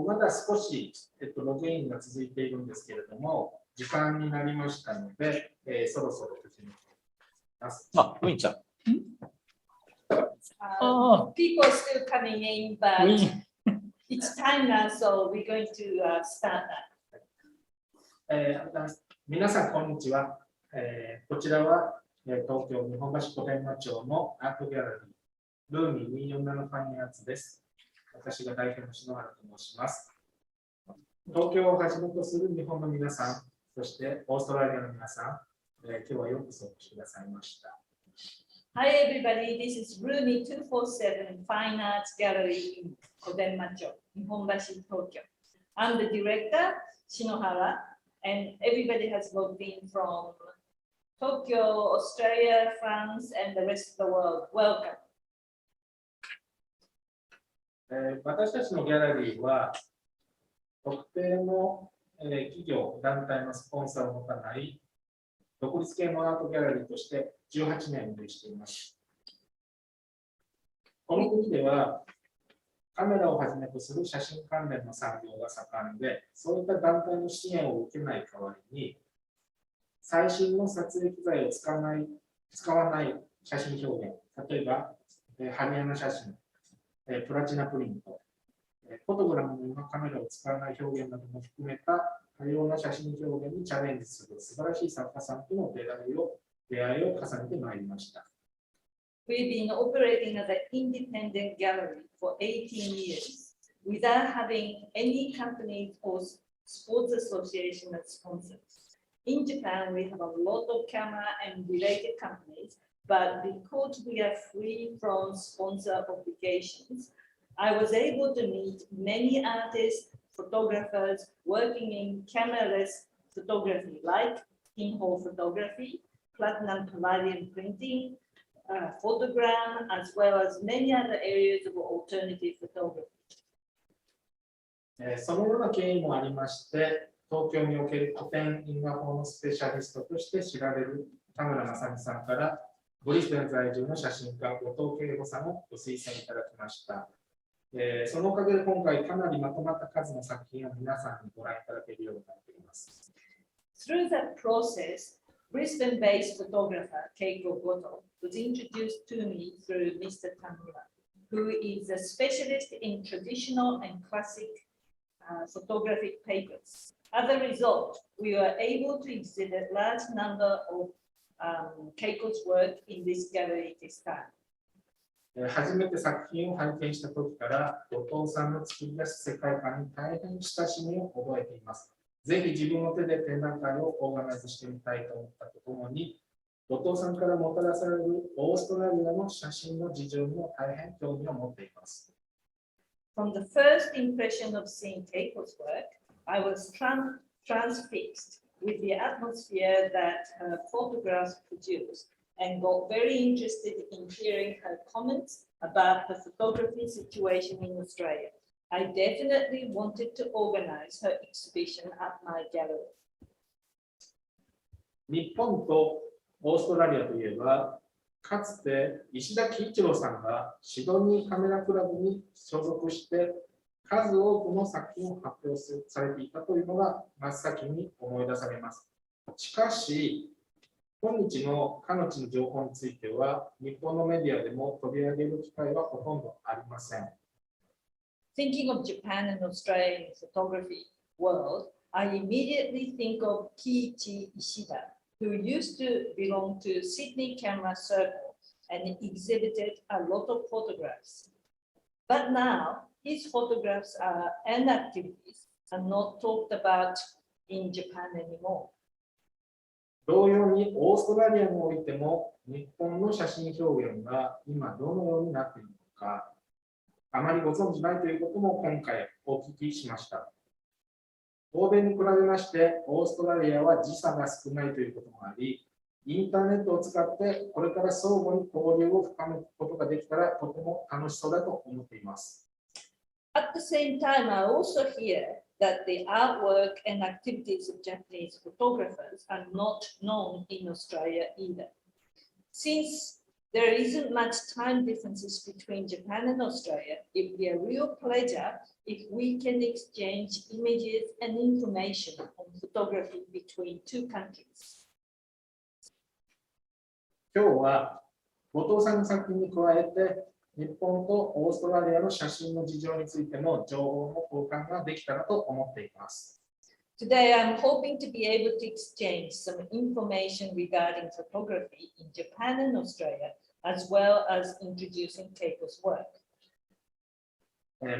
まだ少し、ログインが続いているんですけれども、時間になりましたので、そろそろ始めています。あ、ウィンちゃん。People are still coming in, but it's time now, so we're going to start that. 皆さん、こんにちは。こちらは、東京日本橋小伝馬町のアートギャラリー、ルーミー247ファインアーツです。私が代表の篠原と申します。東京をはじめとする日本の皆さん、そしてオーストラリアの皆さん、今日はようこそお越しくださいました。Hi everybody, this is Rumi 247 Fine Arts Gallery in Kodenmacho, Nihonbashi, Tokyo. I'm the director, Shinohara, and everybody has logged in from Tokyo, Australia, France, and the rest of the world. Welcome. 私たちのギャラリーは、特定の企業、団体のスポンサーを持たない独立系のアートギャラリーとして18年運営しています。この国ではカメラをはじめとする写真関連の産業が盛んで、そういった団体の支援を受けない代わりに、最新の撮影機材を使わない写真表現、例えば、ハリアナ写真、プラチナプリント、フォトグラムのようなカメラを使わない表現なども含めた多様な写真表現にチャレンジする素晴らしい作家さんとの出会いを重ねてまいりました。We've been operating as an independent gallery for 18 years without having any companies or sports association as sponsors. In Japan, we have a lot of camera and related companies, but because we are free from sponsor obligations, I was able to meet many artists, photographers working in camera-less photography like pinhole photography, platinum palladium printing, photogram, as well as many other areas of alternative photography. そのような経緯もありまして、東京における古典印画法のスペシャリストとして知られる田村正美さんから、ブリスベン在住の写真家、後藤桂子さんをご推薦いただきました。そのおかげで今回かなりまとまった数の作品を皆さんにご覧いただけるようになっています。Through that process, Brisbane-based photographer Keiko Goto was introduced to me through Mr. Tamura, who is a specialist in traditional and classic photographic papers. As a result, we were able to exhibit a large number of Keiko's work in this gallery this time. 初めて作品を拝見した時から、後藤さんの作り出す世界観に大変親しみを覚えています。ぜひ自分の手で展覧会をオーガナイズしてみたいと思ったとともに、後藤さんからもたらされるオーストラリアの写真の事情にも大変興味を持っています。From the first impression of seeing Keiko's work, I was transfixed with the atmosphere that her photographs produced, and got very interested in hearing her comments about the photography situation in Australia. I definitely wanted to organize her exhibition at my gallery. 日本とオーストラリアといえば、かつて石田喜一郎さんがシドニーカメラクラブに所属して数多くの作品を発表されていたというのが真っ先に思い出されます。しかし、今日の彼女の情報については、日本のメディアでも取り上げる機会はほとんどありません。Thinking of Japan and Australia in the photography world, I immediately think of Kiichi Ishida, who used to belong to Sydney Camera Circle and exhibited a lot of photographs. But now, his photographs and activities are not talked about in Japan anymore. 同様にオーストラリアにおいても日本の写真表現が今どのようになっているのか、あまりご存じないということも今回お聞きしました。欧米に比べましてオーストラリアは時差が少ないということもあり、インターネットを使ってこれから相互に交流を深めることができたらとても楽しそうだと思っています。At the same time, I also hear that the artwork and activities of Japanese photographers are not known in Australia either. Since There isn't much time differences between Japan and Australia. It would be a real pleasure if we can exchange images and information on photography between two countries. 今日は後藤さんの作品に加えて、日本とオーストラリアの写真の事情についても情報の交換ができたらと思っています。Today, I'm hoping to be able to exchange some information regarding photography in Japan and Australia, as well as introducing Keiko's work.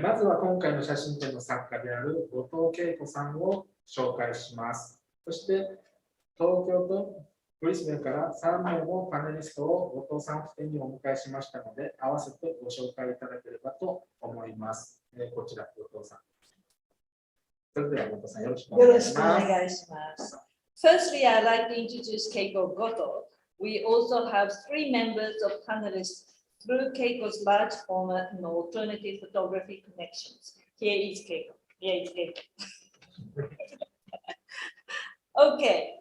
まずは今回の写真展の作家である後藤桂子さんを紹介します。そして東京とブリスベンから3名のパネリストを後藤さん2人にお迎えしましたので、合わせてご紹介いただければと思います。こちら、後藤さん。それでは後藤さん、よろしくお願いします。Firstly, I'd like to introduce Keiko Goto. We also have 3 members of panelists through Keiko's large format and alternative photography connections. Here is Keiko. Here is Keiko. Okay.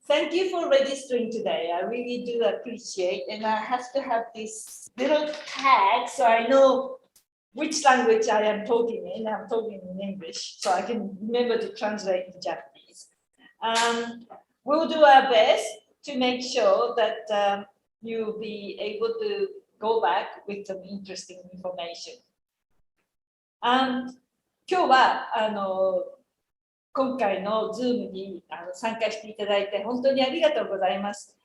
Thank you for registering today. I really do appreciate, and I have to have this little tag so I know which language I am talking in. I'm talking in English, so I can remember to translate in Japanese. We'll do our best to make sure that you'll be able to go back with some interesting information. 今日は今回の Zoom に参加していただいて本当にありがとうございます。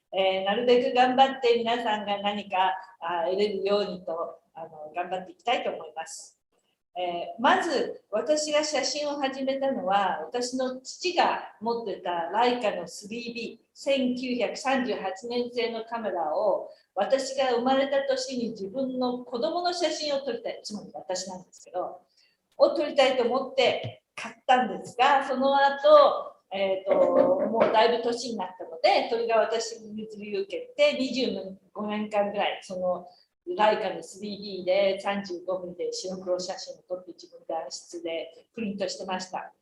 なるべく頑張って皆さんが何か得れるようにと頑張っていきたいと思います。まず私が写真を始めたのは私の父が持ってたライカの 3B 1938年製のカメラを私が生まれた年に自分の子供の写真を撮りたい、つまり私なんですけどを撮りたいと思って買ったんですが、その後、もうだいぶ年になったので、それが私に譲り受けて、25年間ぐらい、そのライカの 3D で35分で白黒写真を撮って自分で暗室でプリントしてました。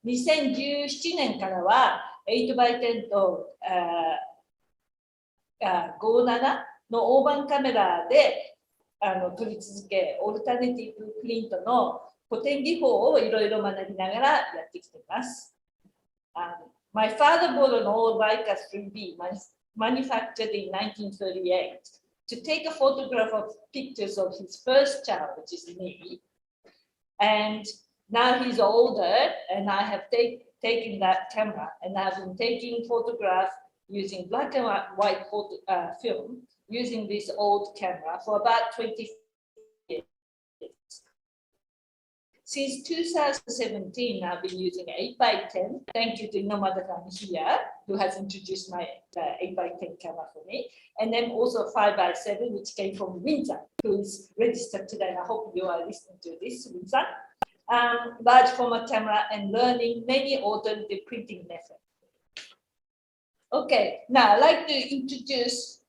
2017年からは 8x10 と57の大判カメラで撮り続け、オルタネティブプリントの古典技法をいろいろ学びながらやってきています。My father bought an old Leica 3B manufactured in 1938 to take a photograph of pictures of his first child, which is me. And now he's older, and I have taken that camera, and I've been taking photographs using black and white film using this old camera for about 20 years. Since 2017, I've been using 8x10. Thank you to Nomada-san here, who has introduced my 8x10 camera for me. And then also 5x7, which came from Winsan, who is registered today. I hope you are listening to this, Winsan. Large format camera and learning many alternative printing methods. Okay, now I'd like to introduce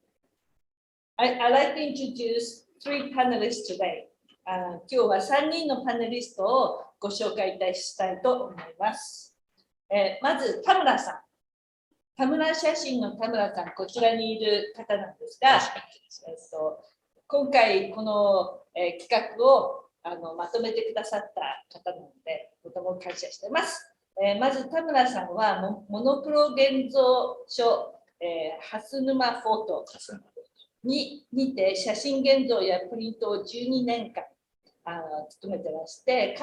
3 panelists today. 今日は3人のパネリストをご紹介したいと思います。まず田村さん。田村写真の田村さん、こちらにいる方なんですが、今回この、企画をまとめてくださった方なので、とても感謝しています。まず田村さんはモノクロ現像所、蓮沼フォトにて写真現像やプリントを12年間勤めてまして、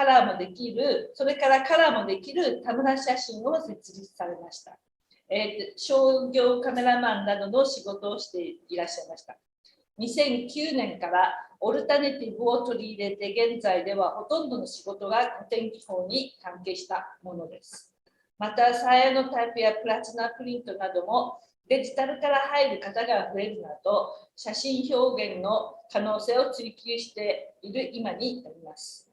それからカラーもできる田村写真を設立されました。商業カメラマンなどの仕事をしていらっしゃいました。2009年からオルタネティブを取り入れて、現在ではほとんどの仕事が古典技法に関係したものです。また、サヤのタイプやプラチナプリントなどもデジタルから入る方が増えるなど、写真表現の可能性を追求している今になります。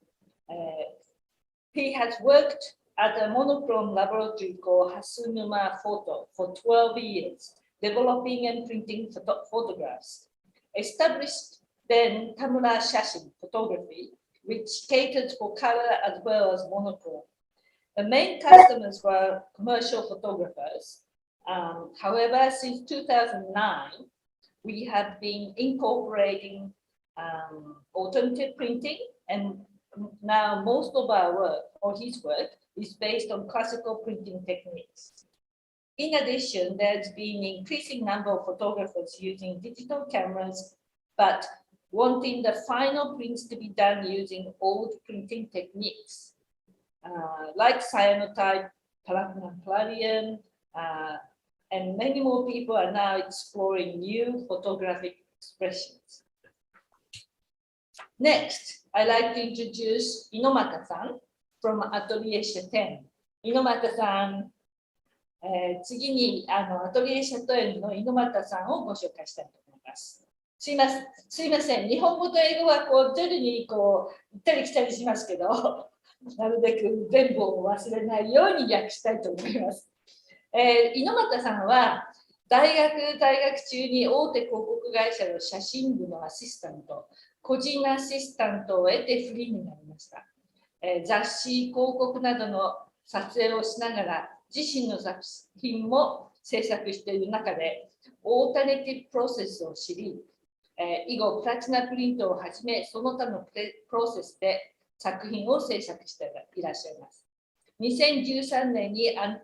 He has worked at a monochrome laboratory called Hasunuma Photo for 12 years, developing and printing photographs. Established then Tamura Shashin photography, which catered for color as well as monochrome. The main customers were commercial photographers. However, since 2009, we have been incorporating alternative printing, and now most of our work, or his work, is based on classical printing techniques. In addition, there's been an increasing number of photographers using digital cameras, but wanting the final prints to be done using old printing techniques, like cyanotype, platinum palladium, and many more people are now exploring new photographic expressions. Next, I'd like to introduce Inomata-san from Atelier Chaten. Inomata-san、次にアトリエシャトエンの猪俣さんをご紹介したいと思います。すいません。日本語と英語はこう徐々にこう行ったり来たりしますけど、なるべく全部を忘れないように訳したいと思います。猪俣さんは大学在学中に大手広告会社の写真部のアシスタント、個人アシスタントを得てフリーになりました。雑誌、広告などの撮影をしながら自身の作品も制作している中で、オータネティブプロセスを知り、以後プラチナプリントをはじめ、その他のプロセスで作品を制作していらっしゃいます。2013年にア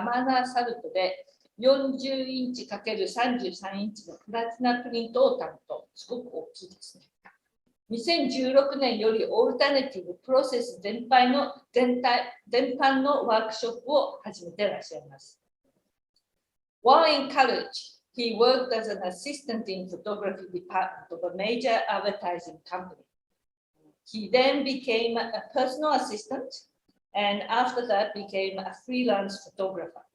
マナサルトで40インチ ×33 インチのプラチナプリントを担当。すごく大きいですね。2016年よりオルタネティブプロセス全般のワークショップを始めていらっしゃいます。While in college, he worked as an assistant in photography department of a major advertising company. He then became a personal assistant and after that became a freelance photographer.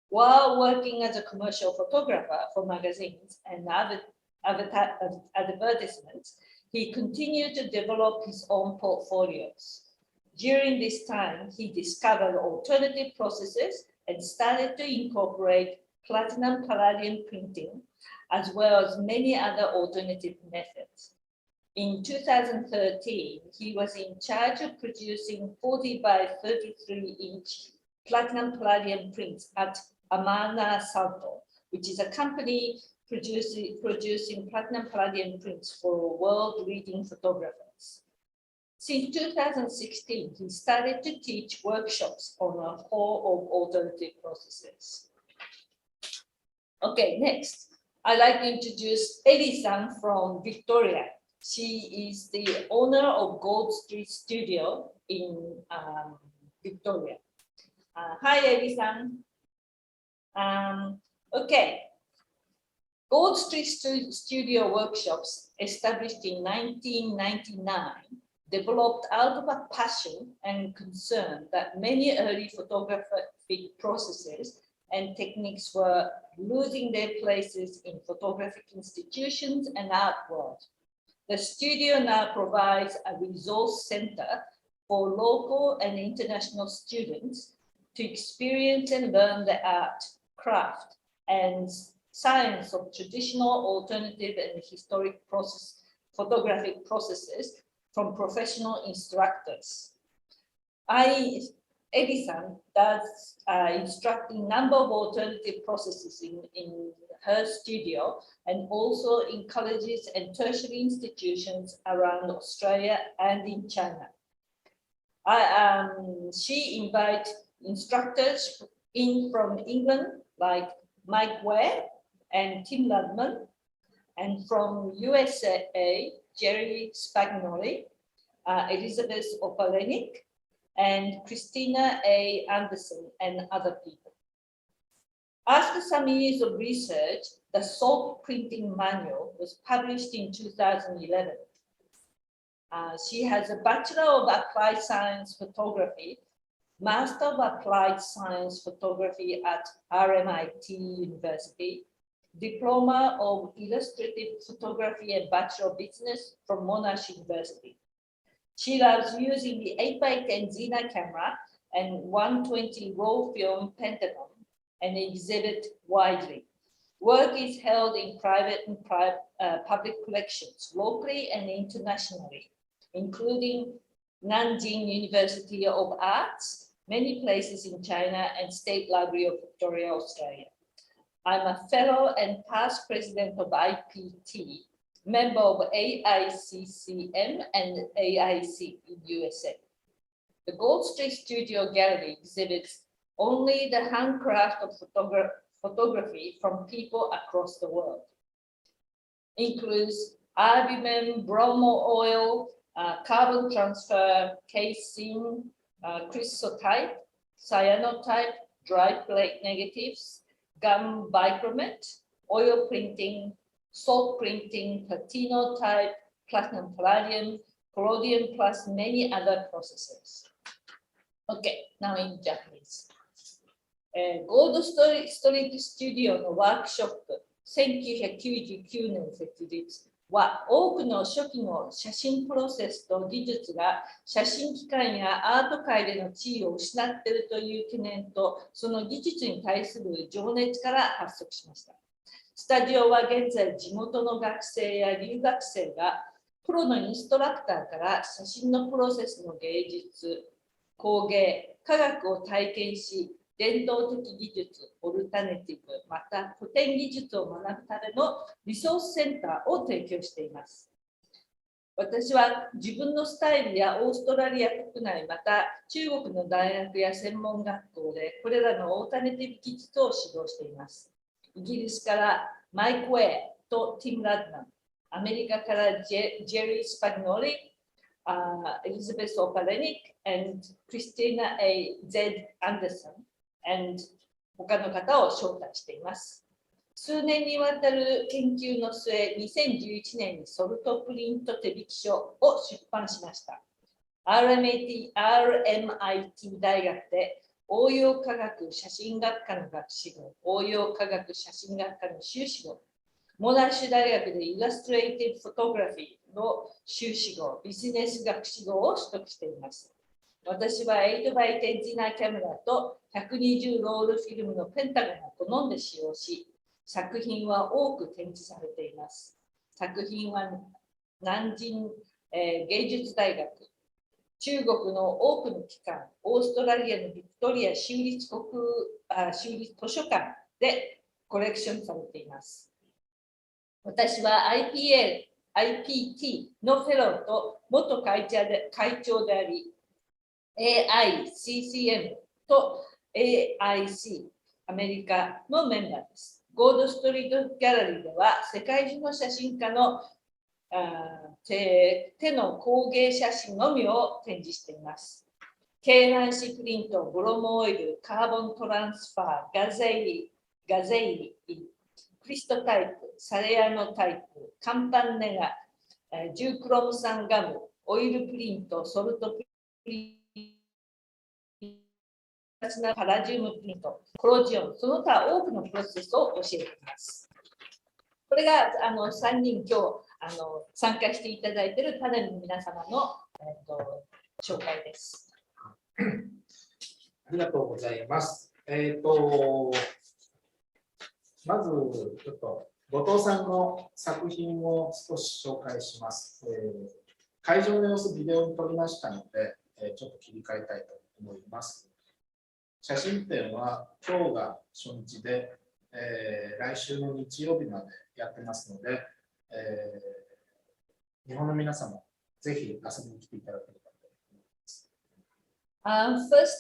While working as a commercial photographer for magazines and advertisements, he continued to develop his own portfolios. During this time, he discovered alternative processes and started to incorporate platinum palladium printing, as well as many other alternative methods. In 2013, he was in charge of producing 40 by 33-inch platinum palladium prints at Amana Salto, which is a company producing platinum palladium prints for world-leading photographers. Since 2016, he started to teach workshops on a whole of alternative processes. Okay, next, I'd like to introduce Eddie-san from Victoria. She is the owner of Gold Street Studio in Victoria. Hi, Eddie-san. Okay. Gold Street Studio workshops, established in 1999, developed out of a passion and concern that many early photographic processes and techniques were losing their places in photographic institutions and art world. The studio now provides a resource center for local and international students to experience and learn the art, craft, and science of traditional, alternative, and historic photographic processes from professional instructors. Eddie-san does instructing number of alternative processes in her studio and also in colleges and tertiary institutions around Australia and in China. She invites instructors in from England like Mike Ware and Tim Ludman, and from USA, Jerry Spagnoli, Elizabeth Opalenik, and Christina A. Anderson, and other people. After some years of research, the Salt Printing Manual was published in 2011. She has a Bachelor of Applied Science Photography, Master of Applied Science Photography at RMIT University, Diploma of Illustrative Photography and Bachelor of Business from Monash University. She loves using the 8x10 Xena camera and 120 roll film Pentagon and exhibit widely. Work is held in private and public collections, locally and internationally, including Nanjing University of Arts, many places in China, and State Library of Victoria, Australia. I'm a fellow and past president of IPT, member of AICCM and AIC in USA. The Gold Street Studio Gallery exhibits only the handcraft of photography from people across the world. Includes albumin, bromo oil, carbon transfer, casing, chrysotype, cyanotype, dry plate negatives, gum bichromate, oil printing, salt printing, platinotype, platinum palladium, collodion, plus many other processes. Okay, now in Japanese. ゴールドストリートスタジオのワークショップ、1999年設立は、多くの初期の写真プロセスと技術が写真機関やアート界での地位を失っているという懸念と、その技術に対する情熱から発足しました。スタジオは現在、地元の学生や留学生がプロのインストラクターから写真のプロセスの芸術、工芸、科学を体験し、伝統的技術、オルタネティブ、また古典技術を学ぶためのリソースセンターを提供しています。私は自分のスタイルやオーストラリア国内、また中国の大学や専門学校でこれらのオルタネティブ技術を指導しています。イギリスからマイク・ウェイとティム・ラッドナン、アメリカからジェリー・スパギノリ、エリザベス・オパレニック、and クリスティーナ・ A. Z. アンダーソン、and 他の方を招待しています。数年にわたる研究の末、2011年にソルトプリント手引き書を出版しました。RMIT 大学で応用科学写真学科の学士号、応用科学写真学科の修士号、モナッシュ大学でイラストレーティブフォトグラフィーの修士号、ビジネス学士号を取得しています。私は 8x10 ディナーキャメラと120ロールフィルムのペンタゴンを好んで使用し、作品は多く展示されています。作品は南京、芸術大学、中国の多くの機関、オーストラリアのビクトリア州立図書館でコレクションされています。私は IPT のフェローと元会長であり、AICCM と AIC アメリカのメンバーです。ゴールドストリートギャラリーでは世界中の写真家の手の工芸写真のみを展示しています。鶏卵子プリント、ブロモオイル、カーボントランスファー、ガゼイリ、クリストタイプ、サレアノタイプ、カンパンネガ、ジュークロム酸ガム、オイルプリント、ソルトプリント、パラジウムプリント、コロジオン、その他多くのプロセスを教えています。これが3人今日参加していただいているパネルの皆様の、紹介です。ありがとうございます。まずちょっと後藤さんの作品を少し紹介します。会場の様子ビデオに撮りましたので、ちょっと切り替えたいと思います。写真展は今日が初日で、来週の日曜日までやってますので、日本の皆様、ぜひ遊びに来ていただければと思います。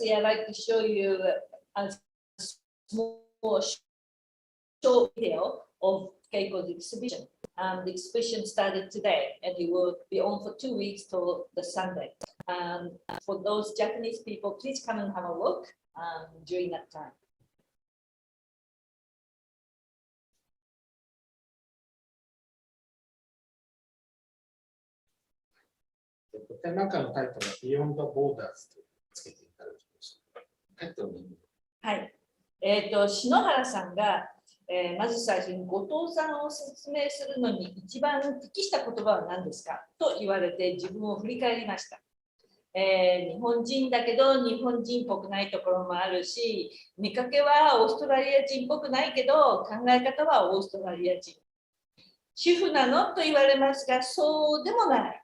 Firstly, I'd like to show you a small short video of Keiko's exhibition. The exhibition started today and it will be on for 2 weeks till the Sunday. For those Japanese people, please come and have a look during that time. 展覧会のタイトルは Beyond the Borders とつけていただきました。タイトルはい。篠原さんが、まず最初に後藤さんを説明するのに一番適した言葉は何ですかと言われて自分を振り返りました。日本人だけど日本人っぽくないところもあるし、見かけはオーストラリア人っぽくないけど考え方はオーストラリア人。主婦なのと言われますが、そうでもない。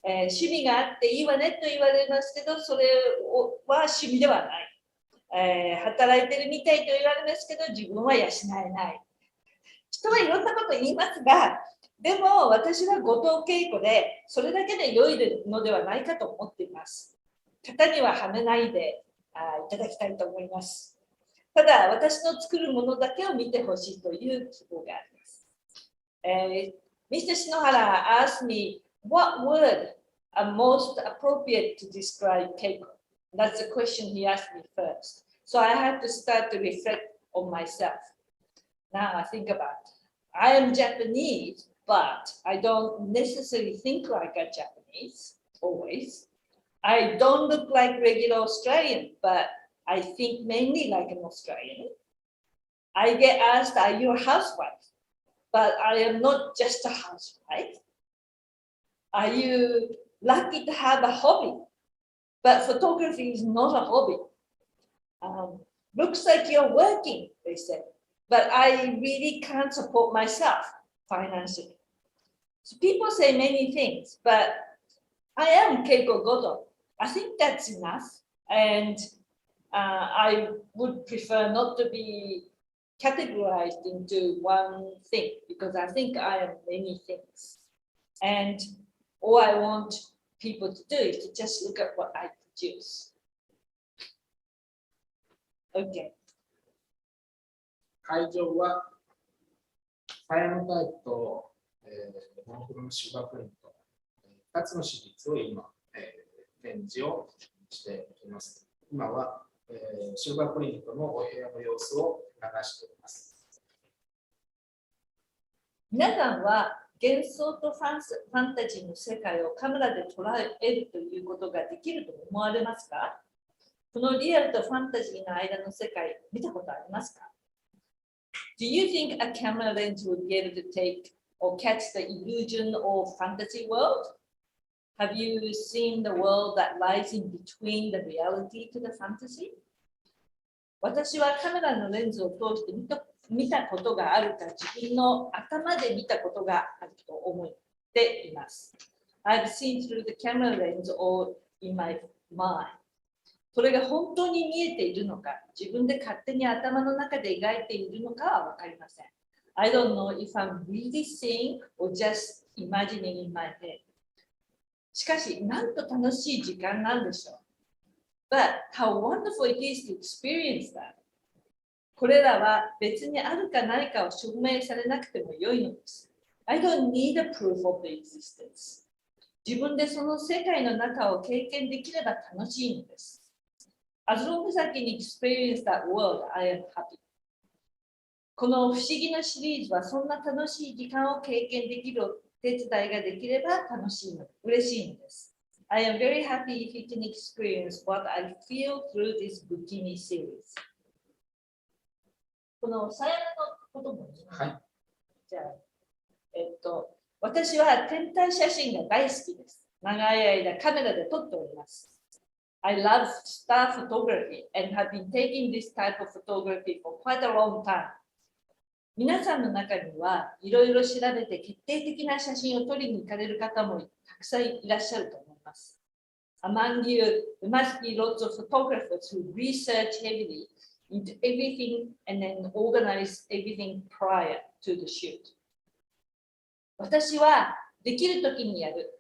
趣味があっていいわねと言われますけど、それは趣味ではない。働いてるみたいと言われますけど、自分は養えない。人はいろんなこと言いますが、でも私は後藤恵子で、それだけで良いのではないかと思っています。型にははめないでいただきたいと思います。ただ、私の作るものだけを見てほしいという希望があります。Mr. Shinohara asked me, what word are most appropriate to describe Keiko? That's the question he asked me first. So I had to start to reflect on myself. Now I think about it. I am Japanese, but I don't necessarily think like a Japanese, always. I don't look like regular Australian, but I think mainly like an Australian. I get asked, are you a housewife? But I am not just a housewife. Are you lucky to have a hobby? But photography is not a hobby. Looks like you're working, they said. But I really can't support myself financially. So people say many things, but I am Keiko Goto. I think that's enough. And I would prefer not to be categorized into one thing because I think I am many things. And all I want people to do is to just look at what I produce. Okay. 会場は、サヤノタイプと、モノクロのシュガープリント、2つのシリーズを今、展示をしています。今は、シュガープリントのお部屋の様子を流しています。皆さんは幻想とファンタジーの世界をカメラで捉えるということができると思われますか？このリアルとファンタジーの間の世界、見たことありますか？ Do you think a camera lens would be able to take or catch the illusion of fantasy world? Have you seen the world that lies in between the reality to the fantasy? 私はカメラのレンズを通して見たことがあるか、自分の頭で見たことがあると思っています。I've seen through the camera lens or in my mind. それが本当に見えているのか、自分で勝手に頭の中で描いているのかは分かりません。I don't know if I'm really seeing or just imagining in my head. しかし、なんと楽しい時間なんでしょう。But how wonderful it is to experience that. これらは別にあるかないかを証明されなくても良いのです。I don't need a proof of the existence. 自分でその世界の中を経験できれば楽しいのです。As long as I can experience that world, I am happy. この不思議なシリーズはそんな楽しい時間を経験できるお手伝いができれば嬉しいのです。I am very happy if you can experience what I feel through this bikini series. このさやのことも、ね、はい。じゃあ、私は天体写真が大好きです。長い間カメラで撮っております。I love star photography and have been taking this type of photography for quite a long time. 皆さんの中にはいろいろ調べて決定的な写真を撮りに行かれる方もたくさんいらっしゃると思います。Among you, there must be lots of photographers who research heavily into everything and then organize everything prior to the shoot. 私はできるときにやる。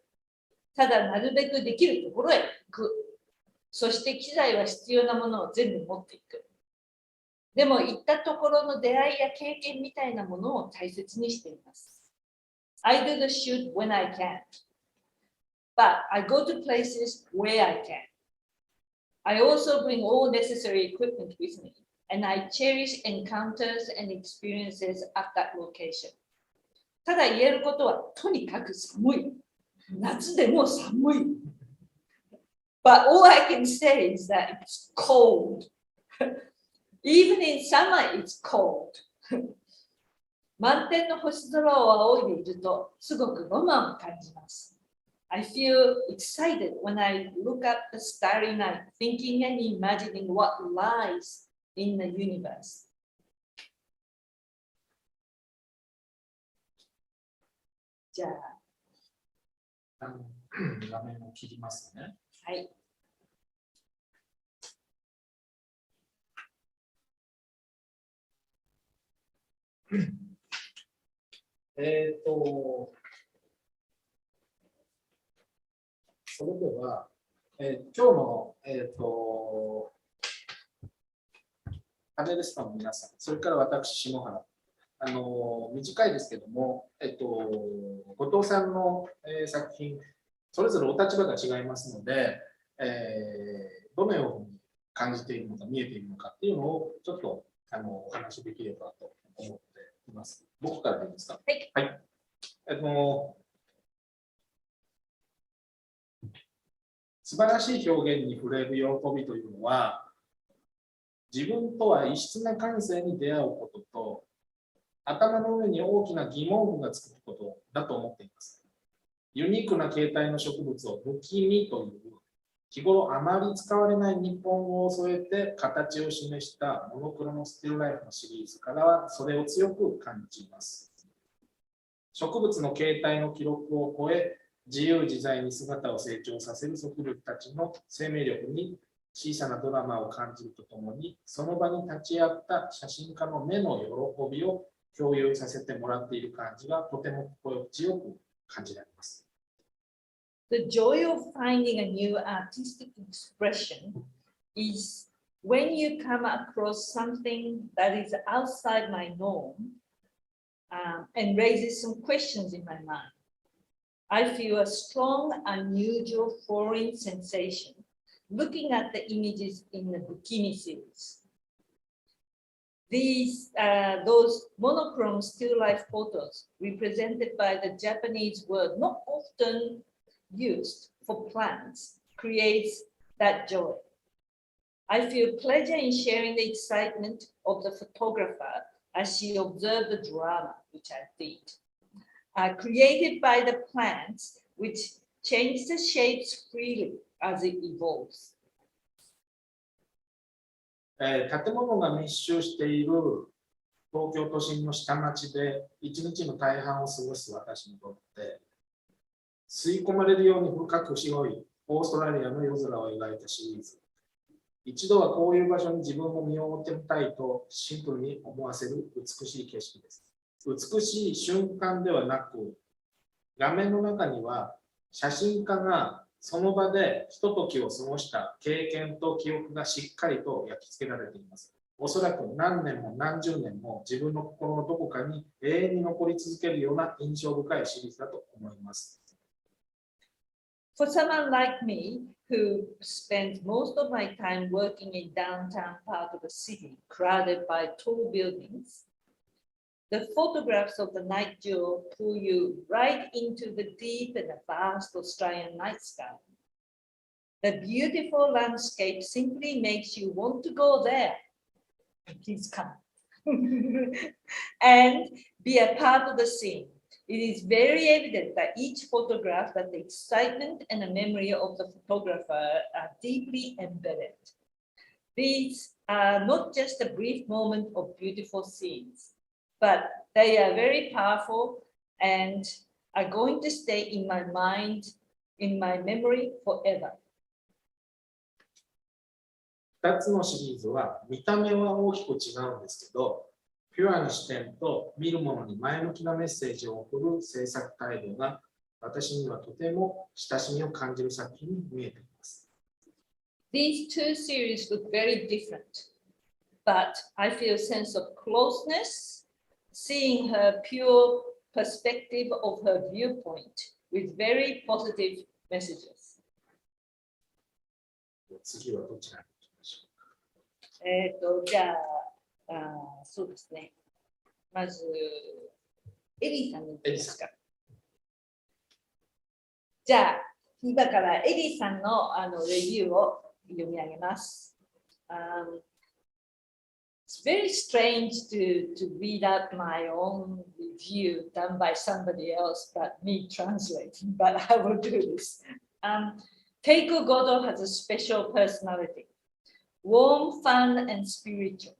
ただなるべくできるところへ行く。そして機材は必要なものを全部持っていく。でも行ったところの出会いや経験みたいなものを大切にしています。I do the shoot when I can, but I go to places where I can. I also bring all necessary equipment with me, and I cherish encounters and experiences at that location. ただ言えることはとにかく寒い。夏でも寒い。But all I can say is that it's cold. Even in summer, it's cold. 満天の星空を仰いでいるとすごくロマンを感じます。I feel excited when I look at the starry night, thinking and imagining what lies in the universe. じゃあ、画面を切りますね。はい。それでは、今日の、パネリストの皆さん、それから私、下原、短いですけども、後藤さんの、作品、それぞれお立場が違いますので、どのように感じているのか、見えているのかっていうのを、ちょっとお話しできればと思っています。僕からでいいですか。はい。はい。素晴らしい表現に触れる喜びというのは、自分とは異質な感性に出会うことと、頭の上に大きな疑問符がつくことだと思っています。ユニークな形態の植物を不気味という、日頃あまり使われない日本語を添えて形を示したモノクロのスティルライフのシリーズからはそれを強く感じます。植物の形態の記録を超え、自由自在に姿を成長させる植物たちの生命力に小さなドラマを感じるとともに、その場に立ち会った写真家の目の喜びを共有させてもらっている感じがとても心地よく感じられます。The joy of finding a new artistic expression is when you come across something that is outside my norm and raises some questions in my mind. I feel a strong, unusual foreign sensation looking at the images in the Bikini series. Those monochrome still life photos represented by the Japanese word not often used for plants creates that joy. I feel pleasure in sharing the excitement of the photographer as she observed the drama, which I did, created by the plants, which change the shapes freely as it evolves. 建物が密集している東京都心の下町で一日の大半を過ごす私にとって吸い込まれるように深く白いオーストラリアの夜空を描いたシリーズ。一度はこういう場所に自分も身を置いてみたいとシンプルに思わせる美しい景色です。美しい瞬間ではなく、画面の中には写真家がその場でひとときを過ごした経験と記憶がしっかりと焼き付けられています。おそらく何年も何十年も自分の心のどこかに永遠に残り続けるような印象深いシリーズだと思います。For someone like me, who spends most of my time working in downtown part of the city, crowded by tall buildings, the photographs of the night jewel pull you right into the deep and the vast Australian night sky. The beautiful landscape simply makes you want to go there. Please come. And be a part of the scene. It is very evident that each photograph that the excitement and the memory of the photographer are deeply embedded. These are not just a brief moment of beautiful scenes, but they are very powerful and are going to stay in my mind, in my memory forever. 2つのシリーズは見た目は大きく違うんですけど、ピュアな視点と見るものに前向きなメッセージを送る制作態度が私にはとても親しみを感じる作品に見えています。These two series look very different, but I feel a sense of closeness, seeing her pure perspective of her viewpoint with very positive messages. 次はどちらに行きましょうか。じゃあ、そうですね。まず、エリーさんに行きますか。じゃあ、今からエリーさんのレビューを読み上げます。It's very strange to read out my own review done by somebody else but me translating, but I will do this. Keiko Goto has a special personality, warm, fun, and spiritual.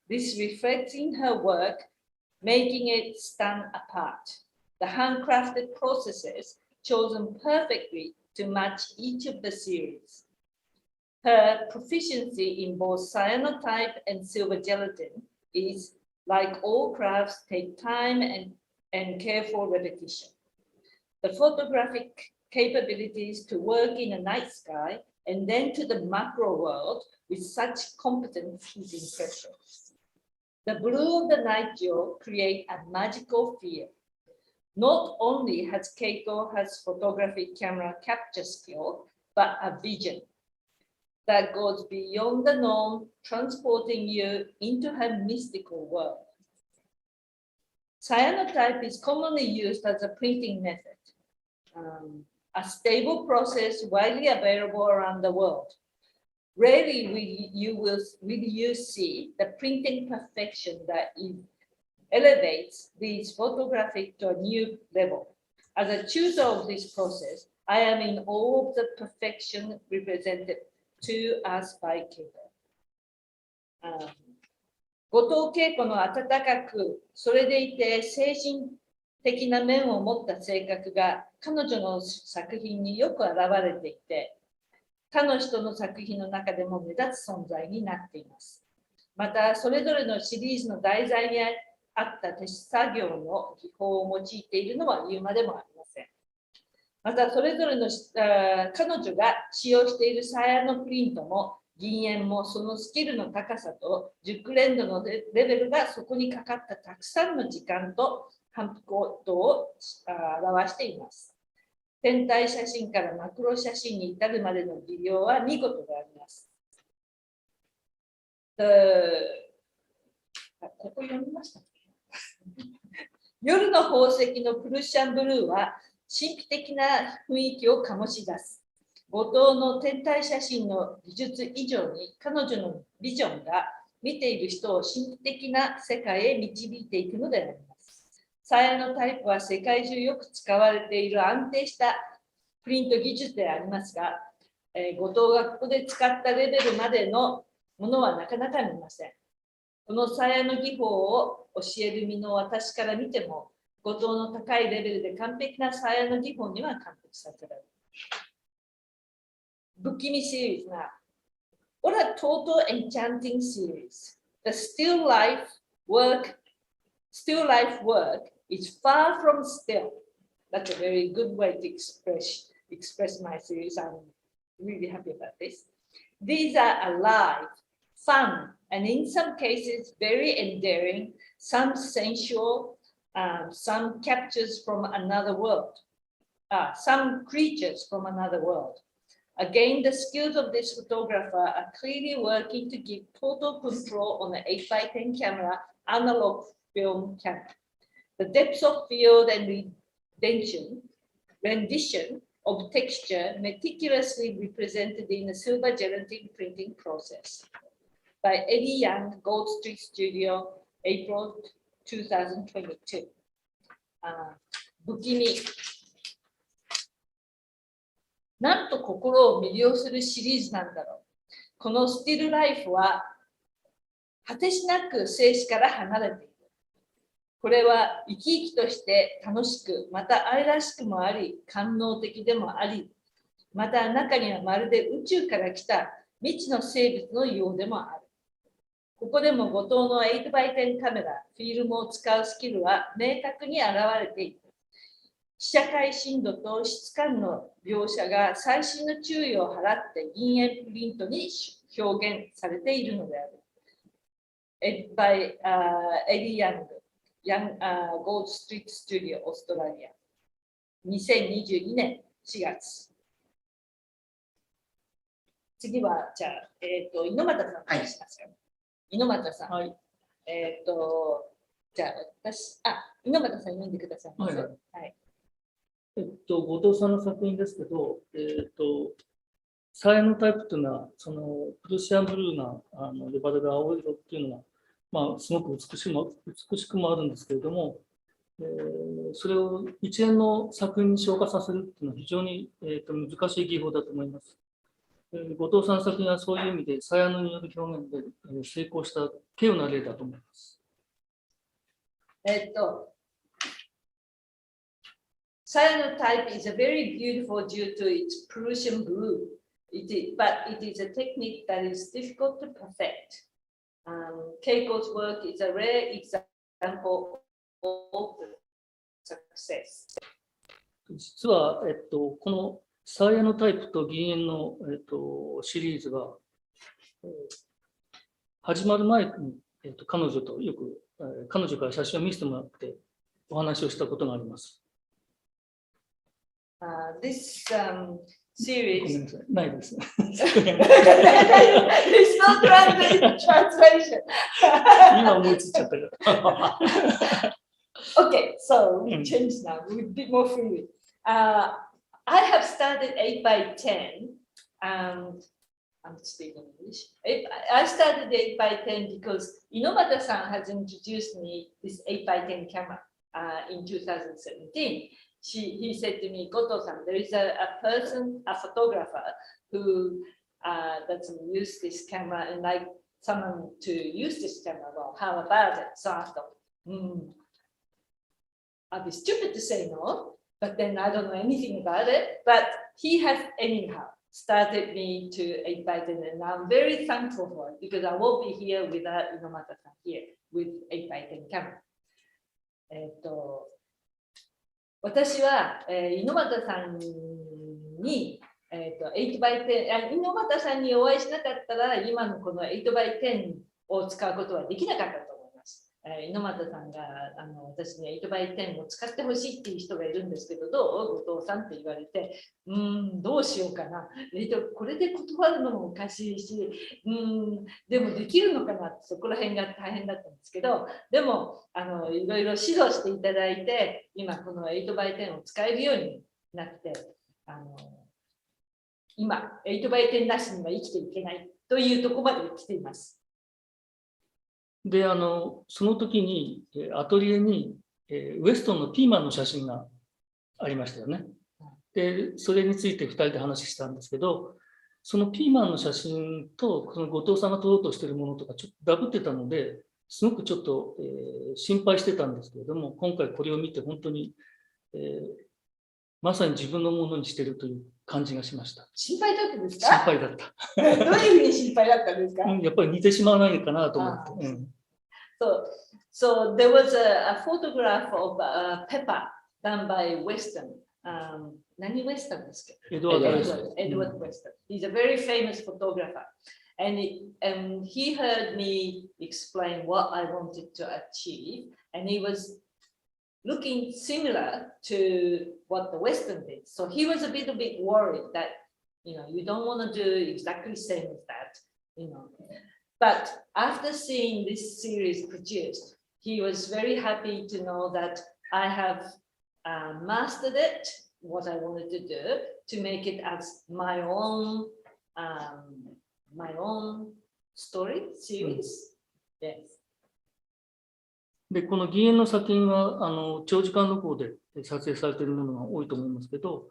This reflects in her work, making it stand apart. The handcrafted processes chosen perfectly to match each of the series. Her proficiency in both cyanotype and silver gelatin is like all crafts, take time and careful repetition. The photographic capabilities to work in a night sky and then to the macro world with such competence is impressive. The blue of the night geo create a magical feel. Not only has Keiko has photographic camera capture skill, but a vision that goes beyond the norm, transporting you into her mystical world. Cyanotype is commonly used as a printing method, a stable process widely available around the world. Rarely will you see the printing perfection that elevates these photographic to a new level. As a chooser of this process, I am in awe of the perfection represented to us by Keiko. 後藤恵子の温かく、それでいて精神的な面を持った性格が彼女の作品によく現れていて、他の人の作品の中でも目立つ存在になっています。また、それぞれのシリーズの題材にあった手作業の技法を用いているのは言うまでもありません。また、それぞれの彼女が使用しているサヤのプリントも銀塩もそのスキルの高さと熟練度のレベルがそこにかかったたくさんの時間と反復度を表しています。天体写真からマクロ写真に至るまでの技量は見事であります。ここ読みました夜の宝石のプルシャンブルーは神秘的な雰囲気を醸し出す。後藤の天体写真の技術以上に彼女のビジョンが見ている人を神秘的な世界へ導いていくのであります。サヤのタイプは世界中よく使われている安定したプリント技術でありますが、後藤がここで使ったレベルまでのものはなかなか見ません。このサヤの技法を教える身の私から見ても、後藤の高いレベルで完璧なサヤの技法には完璧させられる。Bukimi series now. What a total enchanting series. The still life work is far from still. That's a very good way to express my series. I'm really happy about this. These are alive, fun, and in some cases very endearing, some sensual, some captures from another world, some creatures from another world. Again, the skills of this photographer are clearly working to give total control on the 8x10 camera, analog film camera. The depth of field and rendition of texture meticulously represented in the silver gelatin printing process. By Eddie Young, Gold Street Studio, April 2022. 不気味。なんと心を魅了するシリーズなんだろう。このスティルライフは果てしなく静止から離れている。これは生き生きとして楽しく、また愛らしくもあり、官能的でもあり、また中にはまるで宇宙から来た未知の生物のようでもある。ここでも後藤の 8x10 カメラ、フィルムを使うスキルは明確に現れている。被写界深度と質感の描写が細心の注意を払って銀塩プリントに表現されているのである。by Eddie Young, Gold Street Studio, オーストラリア。2022年4月。次は、じゃあ、猪俣さんお願いしますか。猪俣さん。はい。じゃあ、猪俣さん読んでくださいませ。はい。はい。後藤さんの作品ですけど、サヤのタイプというのは、そのプルシアンブルーなレバレル青色っていうのは、まあ、すごく美しくもあるんですけれども、それを一連の作品に昇華させるっていうのは非常に、難しい技法だと思います。後藤さんの作品はそういう意味で、サヤによる表現で、成功した稀有な例だと思います。Cyanotype is a very beautiful due to its Prussian blue, but it is a technique that is difficult to perfect. Keiko's work is a rare example of success. 実は、このサーヤのタイプと銀塩の、シリーズが、始まる前に、彼女とよく、彼女から写真を見せてもらってお話をしたことがあります。This ごめん series なさい、ないです。There's no translation. 今思いついちゃったから。Okay, so we change now. We're a bit more freely. I have started 8 by 10. I'm speaking English. I started 8 by 10 because Inomata-san has introduced me this 8 by 10 camera in 2017. He said to me, Goto-san, there is a person, a photographer who doesn't use this camera and like someone to use this camera. Well, how about it? So I thought, I'd be stupid to say no, but then I don't know anything about it. But he has anyhow started me to 8 by 10, and I'm very thankful for it because I won't be here without Inomata-san here with 8 by 10 camera. 私は、猪俣さんに、8 by 10、猪俣さんにお会いしなかったら、今のこの8 by 10を使うことはできなかったと思います。猪俣さんが私に8 by 10を使ってほしいっていう人がいるんですけど、どう後藤さんって言われて、どうしようかな。これで断るのもおかしいし、でもできるのかなって、そこら辺が大変だったんですけど、でもいろいろ指導していただいて、今この8 by 10を使えるようになって、今8 by 10なしには生きていけないというところまで来ています。で、その時にアトリエにウエストンのピーマンの写真がありましたよね。で、それについて2人で話したんですけど、そのピーマンの写真とその後藤さんが撮ろうとしているものとかちょっとダブってたので、すごくちょっと、心配してたんですけれども、今回これを見て本当に、まさに自分のものにしているという感じがしました。心配だったんですか？心配だった。どういうふうに心配だったんですか？やっぱり似てしまわないかなと思って。So there was a photograph of Pepper done by Weston. 何ウェストンですか？Edward Weston. He's a very famous photographer. And he heard me explain what I wanted to achieve. And he was looking similar to what the Western did. So he was a bit worried that, you don't want to do exactly the same as that, But after seeing this series produced, he was very happy to know that I have mastered it, what I wanted to do, to make it as my own story series. Yes. で、この銀塩の作品は長時間録音で撮影されているものが多いと思いますけど、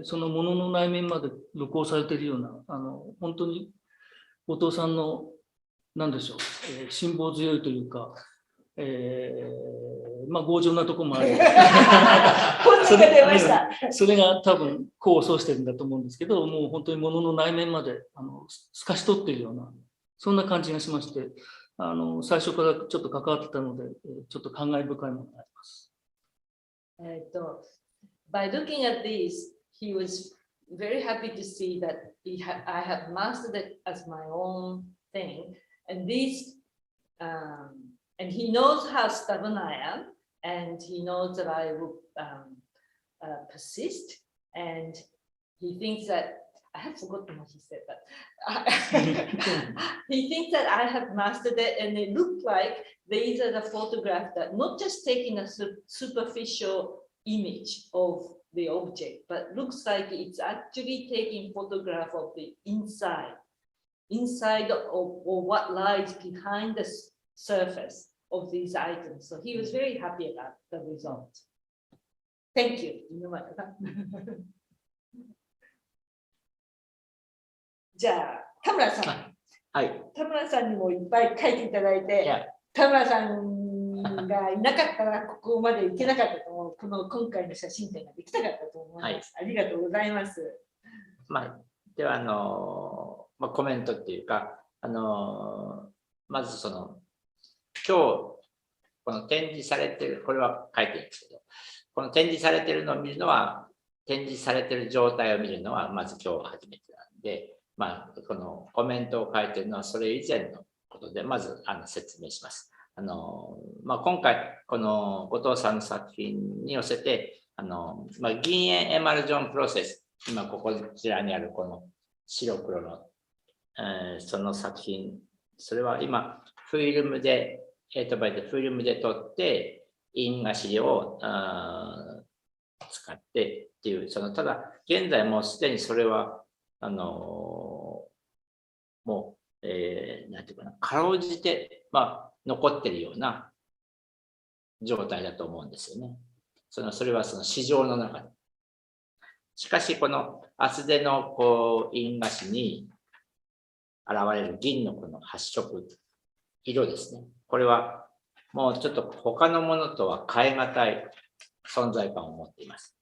そのものの内面まで録音されているような、本当に後藤さんの何でしょう、辛抱強いというか、強情なところもあるそれが多分功を奏してるんだと思うんですけど、もう本当にものの内面まで透かし取っているような、そんな感じがしまして、最初からちょっと関わってたので、ちょっと感慨深いものがあります。By looking at these, he was very happy to see that I have mastered it as my own thing. And these, and he knows how stubborn I am, and he knows that I will persist. And he thinks that I have forgotten what he said, but he thinks that I have mastered it, and it looked like these are the photographs that not just taking a superficial image of the object, but looks like it's actually taking photograph of the inside or what lies behind the surface of these items. So he was very happy about the result. Thank you. じゃあ、田村さん。はい。田村さんにもいっぱい書いていただいて、田村さんがいなかったらここまで行けなかったと思う。今回の写真展ができたかったと思います。ありがとうございます。ではコメントっていうか、まず今日、この展示されてる、これは書いてるんですけど、この展示されてるのを見るのは、展示されてる状態を見るのは、まず今日初めてなんで、このコメントを書いてるのはそれ以前のことで、まず説明します。今回、この後藤さんの作品に寄せて、銀塩エマルジョンプロセス、今こちらにあるこの白黒の、その作品、それは今、フィルムで、フィルムで撮って、印画紙を使ってっていう、ただ、現在もうすでにそれは、もう、なんていうかな、かろうじて、残ってるような状態だと思うんですよね。それは市場の中で。しかし、この厚手の印画紙に現れる銀のこの発色、色ですね。これはもうちょっと他のものとは変え難い存在感を持っています。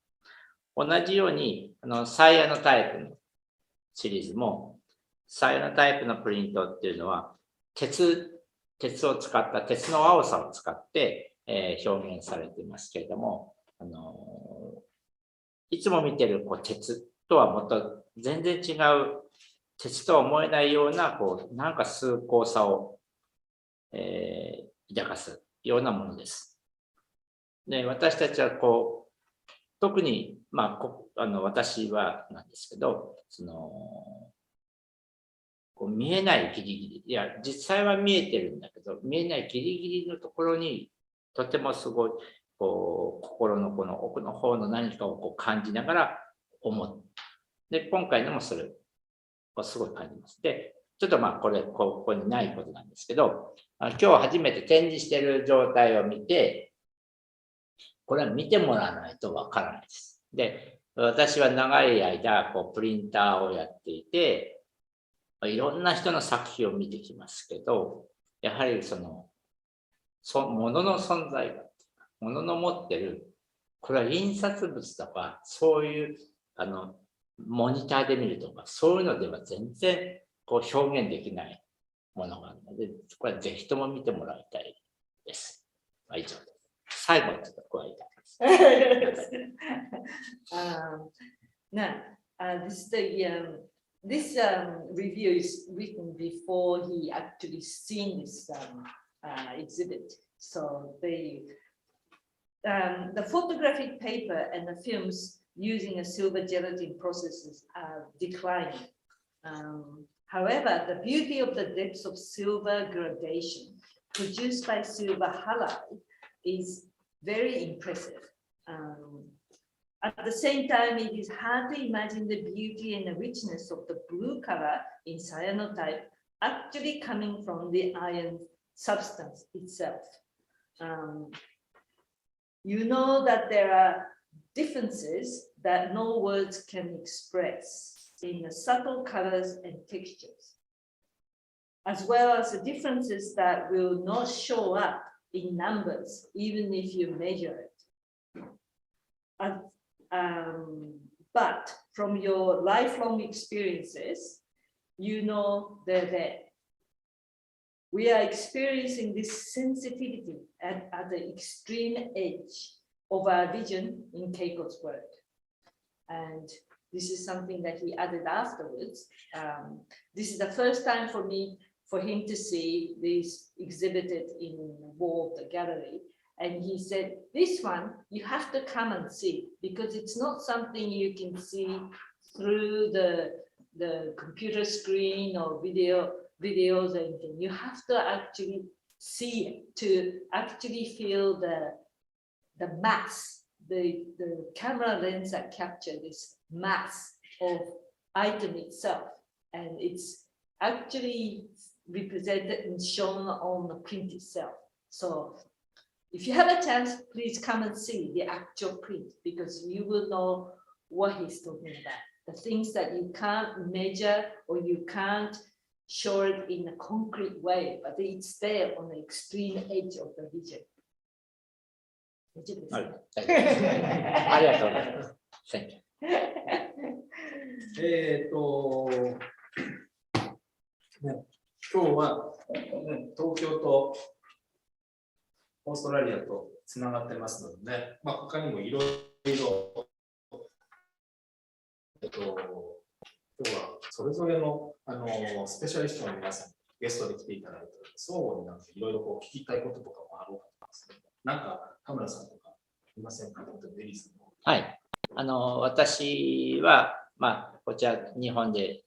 同じように、サイヤのタイプのシリーズも、サイヤのタイプのプリントっていうのは、鉄を使った、鉄の青さを使って、表現されていますけれども、いつも見てる鉄とはもっと全然違う、鉄とは思えないような、なんか崇高さを、抱かすようなものです。で、私たちは特に、私はなんですけど、見えないギリギリ、いや、実際は見えてるんだけど、見えないギリギリのところに、とてもすごい、心のこの奥の方の何かを感じながら思う。で、今回のもそれをすごい感じます。で、ちょっとここにないことなんですけど、今日初めて展示している状態を見て、これは見てもらわないとわからないです。で、私は長い間、プリンターをやっていて、いろんな人の作品を見てきますけど、やはりものの存在が、ものの持ってる、これは印刷物とか、そういう、モニターで見るとか、そういうのでは全然表現できないものがあるので、これはぜひとも見てもらいたいです。以上です。最後にちょっと加えたいです。This review is written before he actually seen this exhibit. So the photographic paper and the films using a silver gelatin processes are declining. However, the beauty of the depths of silver gradation produced by silver halide is very impressive. At the same time, it is hard to imagine the beauty and the richness of the blue color in cyanotype actually coming from the iron substance itself. You know that there are differences that no words can express in the subtle colors and textures, as well as the differences that will not show up in numbers, even if you measure it. But from your lifelong experiences, you know that we are experiencing this sensitivity at the extreme edge of our vision in Keiko's work. And this is something that he added afterwards. This is the first time for him to see this exhibited in the wall of the gallery. And he said, this one, you have to come and see, because it's not something you can see through the computer screen or videos or anything. You have to actually see it to actually feel the mass, the camera lens that capture this mass of item itself. And it's actually represented and shown on the print itself. So if you have a chance, please come and see the actual print, because you will know what he's talking about. The things that you can't measure or you can't show it in a concrete way, but it's there on the extreme edge of the vision. ありがとうございます。今日は東京とオーストラリアとつながってますので、ね、まあ、他にもいろいろ、今日はそれぞれの、スペシャリストの皆さんにゲストで来ていただいて、相互になんかいろいろこう聞きたいこととかもあろうかと思いますけど、なんか田村さんとかいませんか？ベリーさん。はい。私は、まあ、こちら日本で、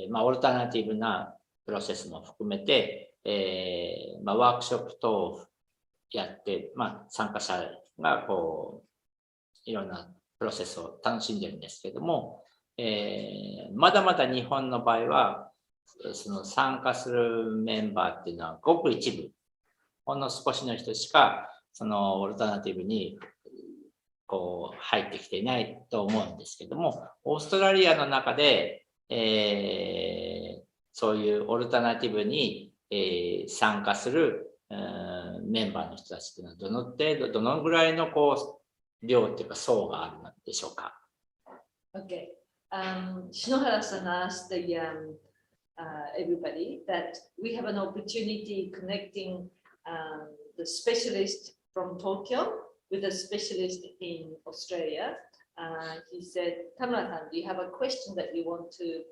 まあ、オルタナティブなプロセスも含めて、まあ、ワークショップ等をやって、まあ、参加者がこういろんなプロセスを楽しんでるんですけども、まだまだ日本の場合はその参加するメンバーっていうのはごく一部、ほんの少しの人しかそのオルタナティブにこう入ってきていないと思うんですけども、オーストラリアの中で、そういうオルタナティブに、参加する、メンバーの人たちというのはどの程度、どのぐらいのこう量というか層があるのでしょうか。Okay. Shinohara-san asked everybody that we have an opportunity connecting the specialist from Tokyo with a specialist in Australia. He said, Tamara-san, do you have a question that you want to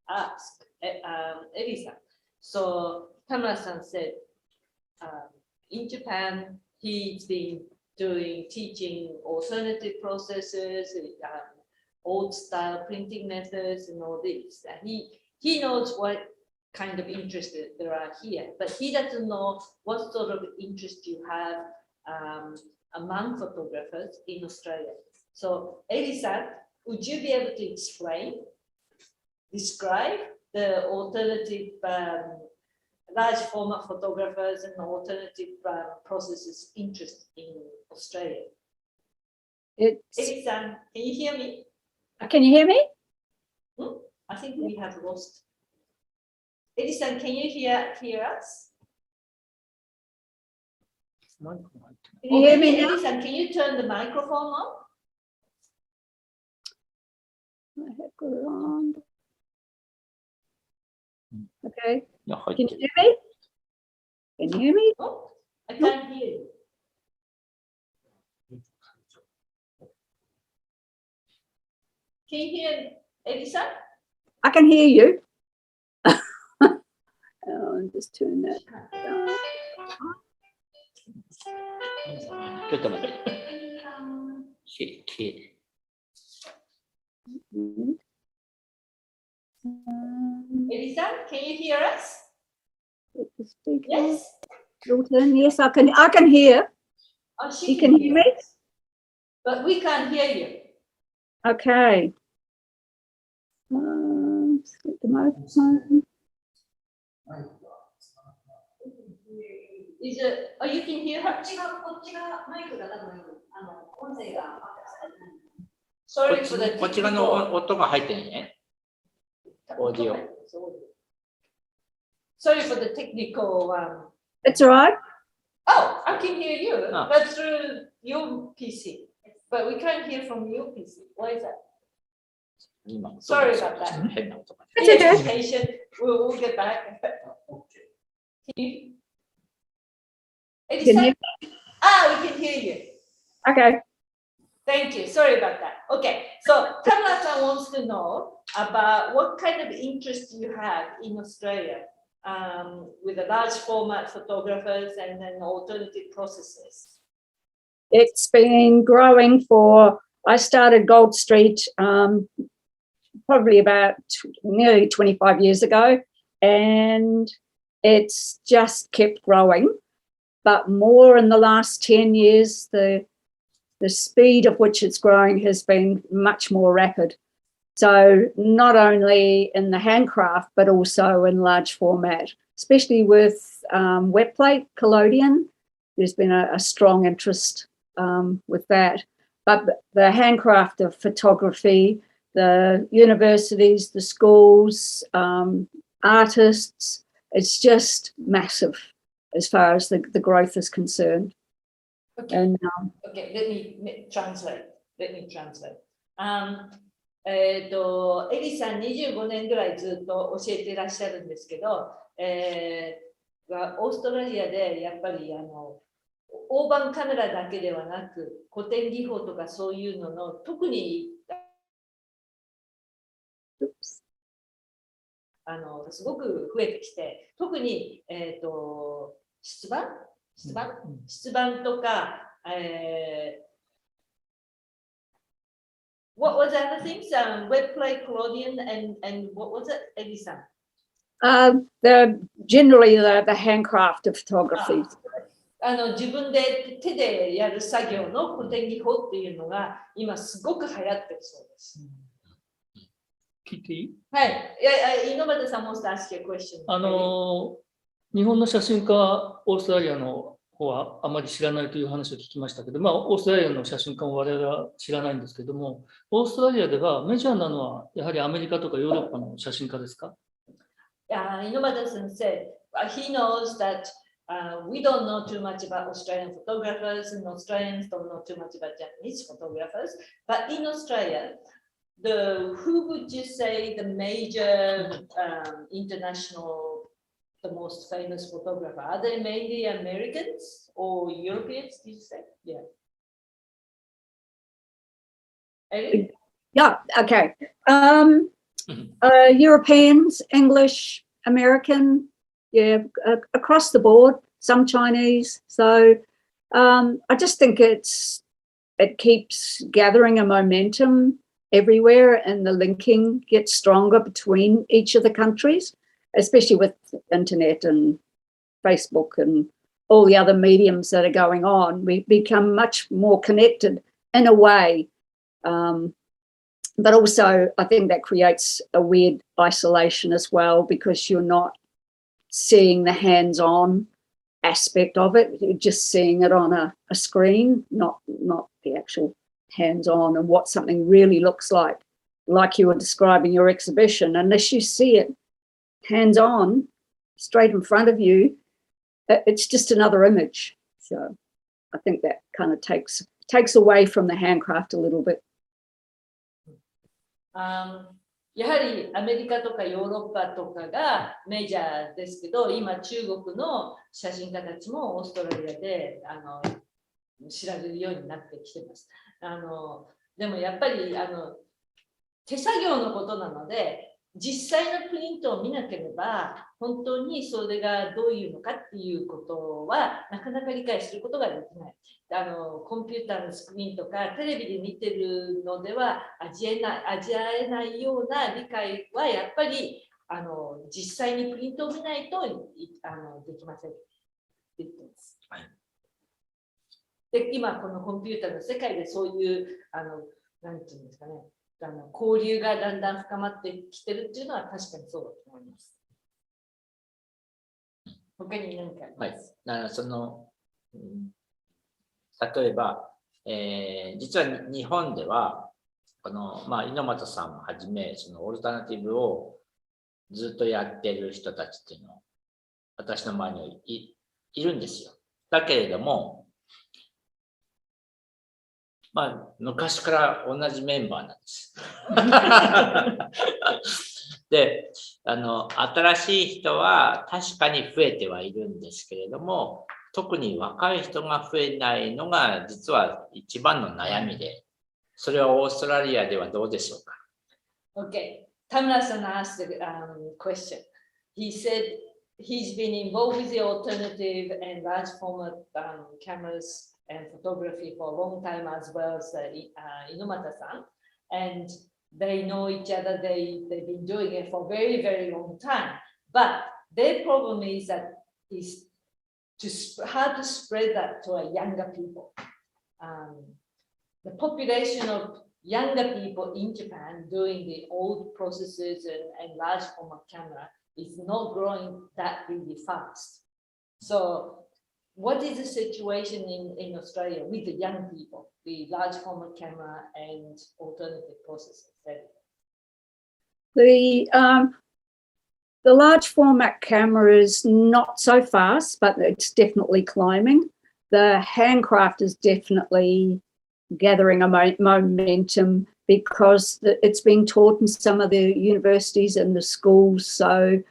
ask Eri-san? So Tamara-san said, in Japan, he's been teaching alternative processes, old style printing methods and all this. He knows what kind of interest there are here, but he doesn't know what sort of interest you have among photographers in Australia. So, Eri-san, would you be able to describe the alternative large format photographers and alternative processes interest in Australia? Eri-san, can you hear me? Can you hear me? I think we have lost. Eri-san, can you hear us? Can you hear me now? Eri-san, can you turn the microphone on? I have got it on. Okay. Yeah, Can you hear me? Can you hear me? Oh, I can't hear you. Can you hear Eri-san? I can hear you. I'll just turn that down. ちょっと待って。Eri-san, can you hear us? The speaker. Yes. Your turn. Yes, I can hear. Oh, she You can hear me? us. But we can't hear you. Okay. Select the microphone. Is it? Oh, you can hear her? Sorry for the こっち側の音が入ってないね。オーディオ。Sorry for the technical. That's all right. Oh, I can hear you, Ah. but through your PC. But we can't hear from your PC. Why is that? 今 Sorry about that. 変な音が。 That's okay. Be patient. We'll get back. Can you? Can you hear? We can hear you. Okay. Thank you. Sorry about that. Okay, so Tamara-san wants to know about what kind of interest you have in Australia with the large format photographers and then alternative processes. It's been growing I started Gold Street probably about nearly 25 years ago, and it's just kept growing. But more in the last 10 years, the speed of which it's growing has been much more rapid. So not only in the handcraft, but also in large format, especially with wet plate, collodion. There's been a strong interest with that. But the handcraft of photography, the universities, the schools, artists, it's just massive as far as the growth is concerned. Okay. And Okay, let me translate. エリさん25年ぐらいずっと教えていらっしゃるんですけど、オーストラリアでやっぱり大判カメラだけではなく古典技法とかそういうのの特にすごく増えてきて、特に、出版とか、What was the other things? Web play, Claudian, and what was it, Edison? Generally the handcraft of photography. 自分で手でやる作業の古典技法っていうのが今すごく流行ってるそうです。聞いていい？はい。猪俣さんもask a question。日本の写真家、オーストラリアの方はあまり知らないという話を聞きましたけど、オーストラリアの写真家も我々は知らないんですけども、オーストラリアではメジャーなのはやはりアメリカとかヨーロッパの写真家ですか？猪俣先生、he knows that we don't know too much about Australian photographers, and Australians don't know too much about Japanese photographers, but in Australia, who would you say the major international, the most famous photographer? Are they mainly Americans or Europeans, did you say? Yeah. Eric? Yeah, okay. Europeans, English, American, yeah, across the board, some Chinese. So I just think it keeps gathering a momentum everywhere, and the linking gets stronger between each of the countries, especially with internet and Facebook and all the other mediums that are going on. We become much more connected in a way. But also, I think that creates a weird isolation as well, because you're not seeing the hands-on aspect of it. You're just seeing it on a screen, not the actual hands-on and what something really looks like you were describing your exhibition. Unless you see it hands-on, straight in front of you, it's just another image. So I think that kind of takes away from the handcraft a little bit. やはりアメリカとかヨーロッパとかがメジャーですけど、今中国の写真家たちもオーストラリアで知られるようになってきてます。でもやっぱり手作業のことなので、実際のプリントを見なければ本当にそれがどういうのかっていうことはなかなか理解することができない。コンピューターのスクリーンとかテレビで見てるのでは味わえないような理解はやっぱり実際にプリントを見ないとできません。はい、で今このコンピューターの世界でそういうなんていうんですかね、交流がだんだん深まってきてるっていうのは確かにそうだと思います。他に何かあります？はい、例えば、実は日本では猪俣さんをはじめオルタナティブをずっとやってる人たちっていうのは私の周りにいるんですよ。だけれども昔から同じメンバーなんです。で、新しい人は確かに増えてはいるんですけれども、特に若い人が増えないのが実は一番の悩みで、それはオーストラリアではどうでしょうか？ Okay, Tamara-san asked a question. He said he's been involved with the alternative and large format cameras and photography for a long time, as well as Inumata-san, and they know each other. They've been doing it for a very, very long time. But their problem is that it's just how to spread that to a younger people. The population of younger people in Japan doing the old processes and large format camera is not growing that really fast. So what is the situation in Australia with the young people, the large format camera and alternative processes? The large format camera is not so fast, but it's definitely climbing. The handcraft is definitely gathering a momentum because it's being taught in some of the universities and the schools. So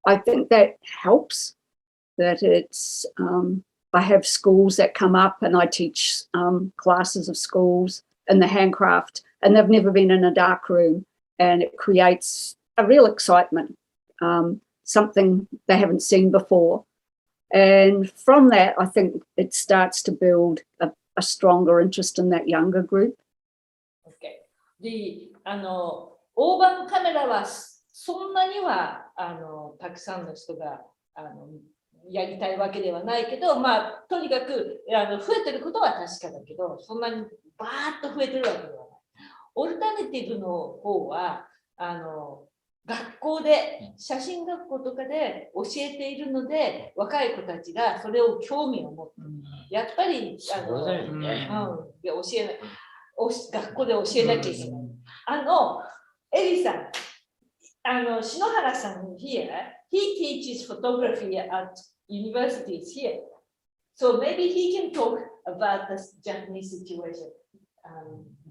I think that helps, that it's, I have schools that come up and I teach classes of schools in the handcraft, and they've never been in a dark room, and it creates a real excitement, something they haven't seen before. And from that, I think it starts to build a stronger interest in that younger group. Okay. で、大判カメラはそんなにはたくさんの人がやりたいわけではないけど、まあとにかく増えてることは確かだけど、そんなにバーッと増えてるわけではない。オルタネティブの方は学校で写真学校とかで教えているので、若い子たちがそれを興味を持って、やっぱり教えない、学校で教えなきゃいけない。エリさん、篠原さん here, he teaches photography at universities here. So maybe he can talk about the Japanese situation.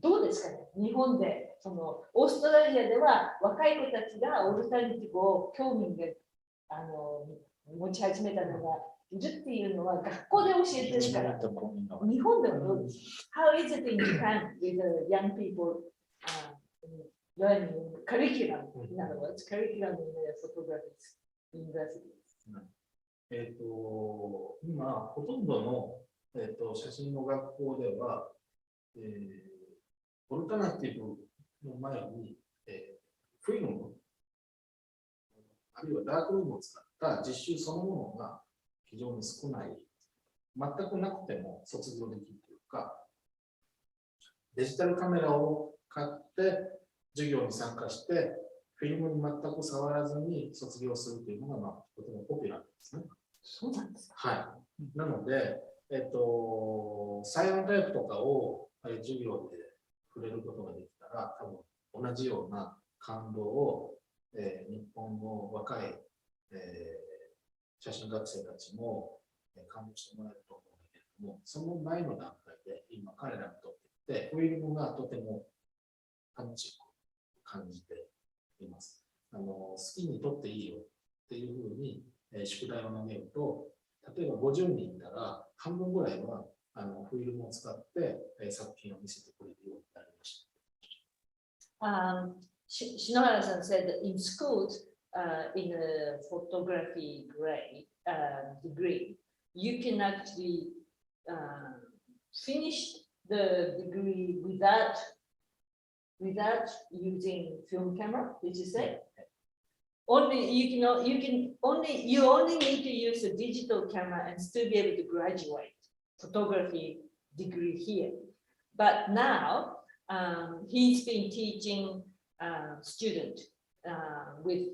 どうですかね、日本で、オーストラリアでは若い子たちがオルタネティブを興味が持ち始めたのがいるっていうのは学校で教えてるから、日本ではどうですか？ How is it in Japan with the young people learning curriculum? In other words, curriculum in the photography universities. 今、ほとんどの、写真の学校では、オルタナティブの前に、フィルム、あるいはダークルームを使った実習そのものが非常に少ない、全くなくても卒業できるというか、デジタルカメラを買って授業に参加して、フィルムに全く触らずに卒業するというのが、とてもポピュラーですね。そうなんですか。はい。なので、サイエンタイプとかを授業で触れることができたら、多分同じような感動を、日本の若い、写真学生たちも感動してもらえると思うんだけれども、その前の段階で今彼らにとってフィルムがとても楽しく感じています。好きに撮っていいよっていうふうに、宿題を投げると、例えば50人いたら半分ぐらいはフィルムを使って、作品を見せてくれるようになりました。Shinohara-san said that in schools, in a photography degree, you can actually finish the degree without using film camera. Did you say? Only you only need to use a digital camera and still be able to graduate photography degree here. But now he's been teaching students with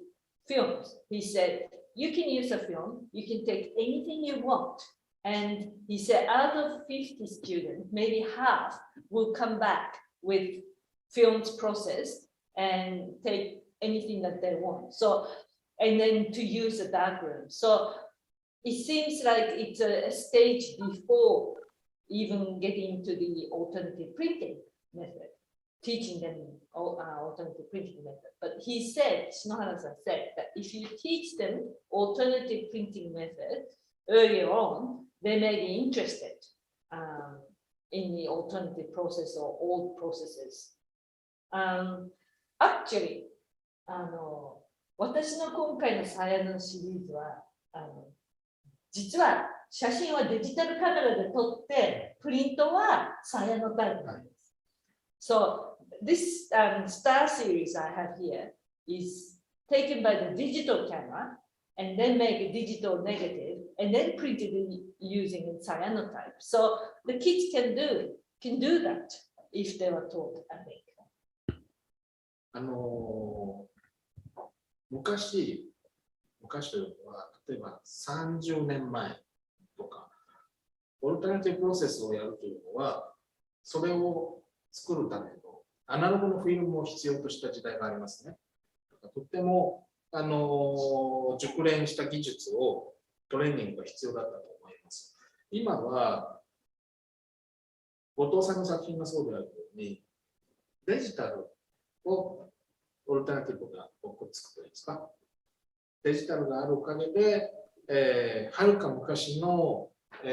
films. He said, you can use a film, you can take anything you want. And he said, out of 50 students, maybe half will come back with films processed and take anything that they want. So, and then to use a darkroom. So it seems like it's a stage before even getting to the alternative printing method, teaching them alternative printing method. But he said, Shinohara-san said that if you teach them alternative printing method earlier on, they may be interested in the alternative process or old processes. Actually, 私の今回のサイエンのシリーズは実は写真はデジタルカメラで撮ってプリントはサイエンのタイプなんです。So this star series I have here is taken by the digital camera and then make a digital negative and then printed using cyanotype. So the kids can do that if they were taught, I think. 昔というのは、例えば30年前とか、オルタナティブプロセスをやるというのは、それを作るためのアナログのフィルムを必要とした時代がありますね。とっても熟練した技術をトレーニングが必要だったと思います。今は後藤さんの作品がそうであるように、デジタルをオルタナティブがくっつくというんですか。デジタルがあるおかげで、はるか昔の、プ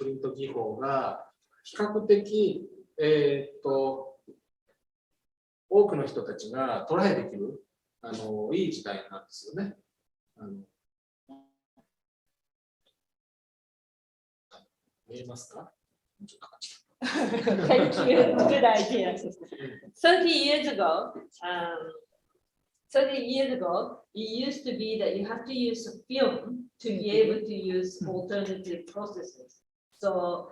リント技法が比較的、多くの人たちがトライできるいい時代なんですよね。見えますかThank you. Good idea. 30 years ago, 30 years ago, it used to be that you have to use a film to be able to use alternative processes. So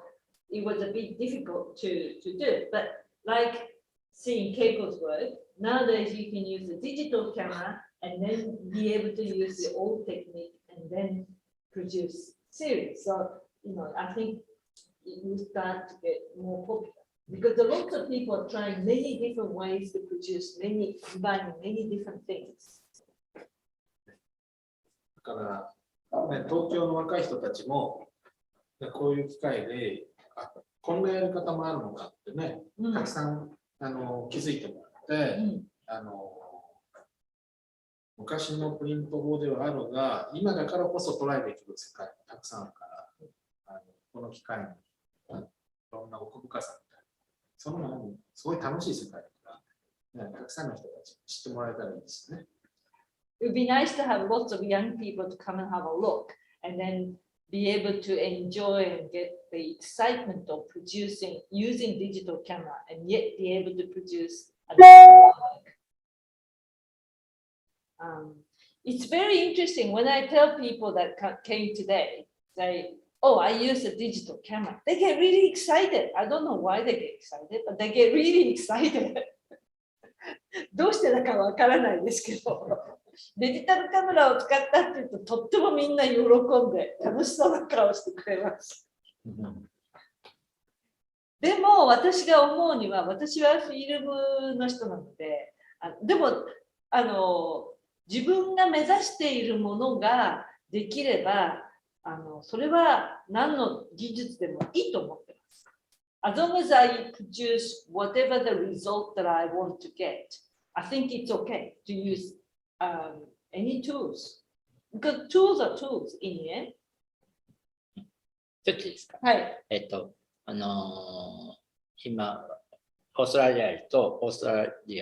it was a bit difficult to do. But like seeing Keiko's work, nowadays you can use a digital camera and then be able to use the old technique and then produce series. So, I think it will start to get more popular because a lot of people are trying many different ways to produce combining many different things. だから、ね、東京の若い人たちも、こういう機会で、こんなやり方もあるのかってね、たくさん気づいてもらって、昔のプリント法ではあるが、今だからこそトライできる世界がたくさんあるから、この機会にいろんな奥深さみたいな、その前にすごい楽しい世界だから、ね、たくさんの人たちに知ってもらえたらいいですね。It would be nice to have lots of young people to come and have a look and then be able to enjoy and get the excitement of producing using digital camera and yet be able to produce a work. It's very interesting when I tell people that came today, say, oh, I use a digital camera. They get really excited. I don't know why they get excited, but they get really excited. どうしてだかわからないですけど、デジタルカメラを使ったっていうと、とってもみんな喜んで楽しそうな顔してくれます。でも私が思うには、私はフィルムの人なので、でも自分が目指しているものができれば、それは何の技術でもいいと思ってます。As long as I produce whatever the result that I want to get, I think it's okay to use any tools. Because tools are tools in the end. ちょっといいですか。はい。今、オーストラリ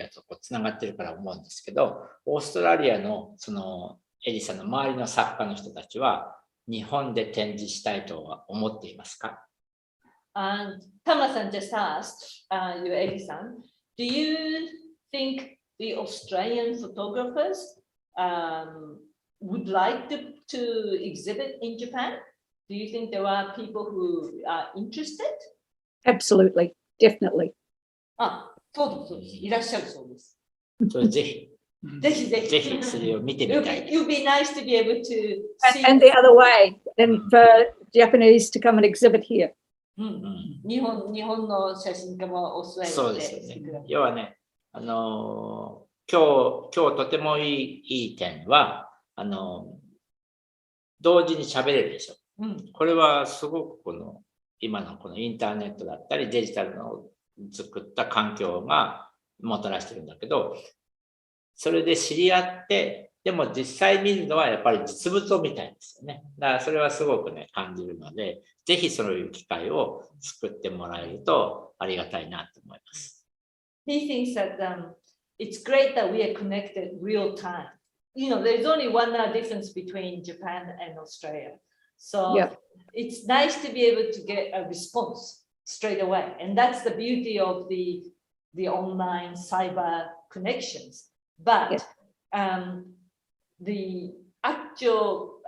アとつながってるから思うんですけど、オーストラリアのそのエリさんの周りの作家の人たちは日本で展示したいとは思っていますか？ And Tama-san just asked you, Eri-san, do you think the Australian photographers would like to exhibit in Japan? Do you think there are people who are interested? Absolutely, definitely. そうです。いらっしゃるそうです。それぜひ。ぜひぜひ。ぜひそれを見てみたい。It would be nice to be able to see. And the other way, and for Japanese to come and exhibit here. 日本の写真家もオーストラリアで。そうですよね。要はね、今日とてもいい点は、同時に喋れるでしょ。これはすごく今のこのインターネットだったりデジタルの作った環境がもたらしてるんだけど、それで知り合って、でも実際見るのはやっぱり実物を見たいんですよね。だからそれはすごくね、感じるので、ぜひそういう機会を作ってもらえるとありがたいなと思います。He thinks that it's great that we are connected real time. There's only 1 hour difference between Japan and Australia. So it's nice to be able to get a response straight away. And that's the beauty of the online cyber connections. But the actual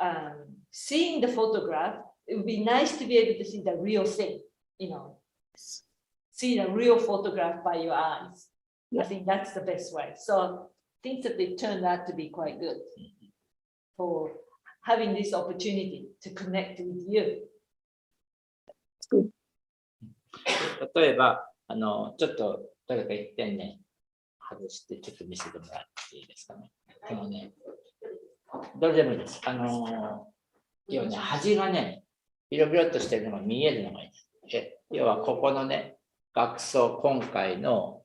seeing the photograph, it would be nice to be able to see the real thing, see the real photograph by your eyes. I think that's the best way. So I think that it turned out to be quite good for having this opportunity to connect with you. 例えば、ちょっと誰か一点ね、外してちょっと見せてもらっていいですかね。どれでもいいです。要はね、端がね、ビロビロっとしてるのが見えるのがいいです。要はここのね、額装、今回の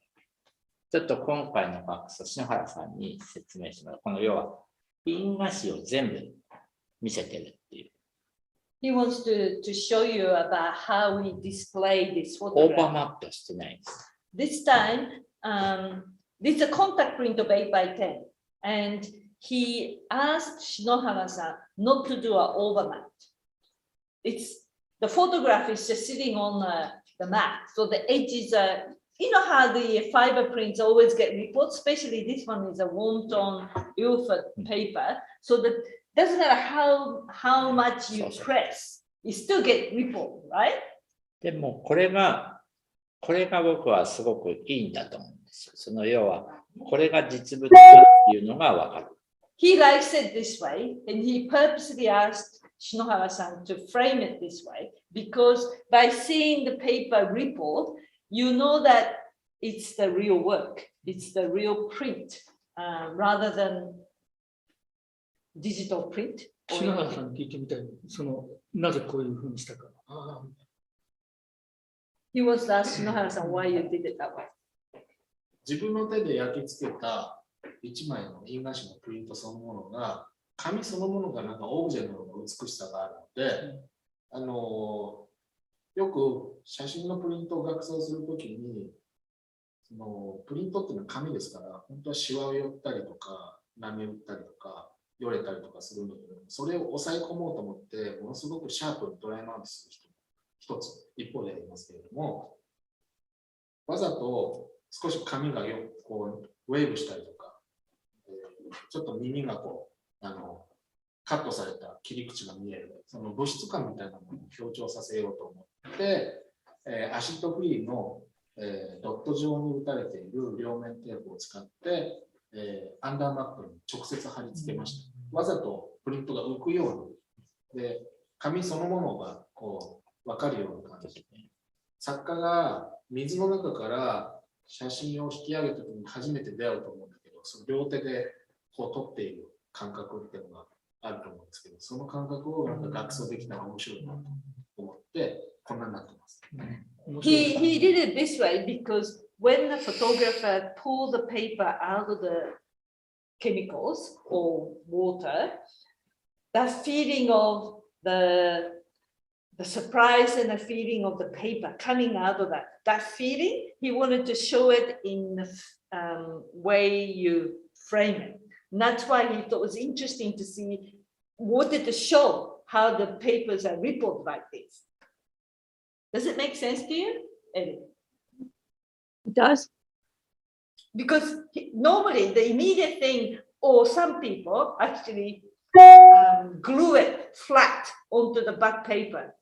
ちょっと今回の学習、篠原さんに説明してもらう。この要は、印画紙を全部見せてるっていう。He wants to show you about how we display this オーバー photograph. マップはしてないです。This time, this is a contact print of 8 by 10. And he asked Shinohara-san not to do an overmat. The photograph is just sitting on the mat. So the edges are, you know how the fiber prints always get reports, especially this one is a wonton Ilford paper. So that doesn't matter how much you press, you still get report, right? でもこれが僕はすごくいいんだと思うんですよ。その要は、これが実物だっていうのがわかる。He likes it this way, and he purposely asked Shinohara-san to frame it this way, because by seeing the paper report, you know that it's the real work, it's the real print, rather than digital print. 篠原さんに聞いてみたい。なぜこういうふうにしたか。He wants to ask Shinohara-san why you did it that way. 自分の手で焼き付けた1枚の印画紙のプリントそのものが、紙そのものがなんかオブジェのような美しさがあるので、よく写真のプリントを学装するときに、プリントっていうのは紙ですから、本当はシワを寄ったりとか、波打ったりとか、よれたりとかするんだけど、それを抑え込もうと思って、ものすごくシャープにドライマウントする人も一つ、一方でありますけれども、わざと少し紙がこうウェーブしたりとか、ちょっと耳がこうカットされた切り口が見える、その物質感みたいなものを強調させようと思って、アシッドフリーの、ドット状に打たれている両面テープを使って、アンダーマップに直接貼り付けました。わざとプリントが浮くように、で紙そのものがこう分かるような感じで、作家が水の中から写真を引き上げた時に初めて出会うと思うんだけど、その両手でこう撮っている感覚っていうのがあると思うんですけど、その感覚をなんか学装できたら面白いなと思って、こんなになってます。He did it this way because when the photographer pulled the paper out of the chemicals or water, the feeling of the surprise and the feeling of the paper coming out of that feeling, he wanted to show it in the way you frame it. And that's why he thought it was interesting to see, wanted to show how the papers are rippled like this. Does it make sense to you, Eddie? It does. Because normally the immediate thing, or some people actually glue it flat onto the back paper.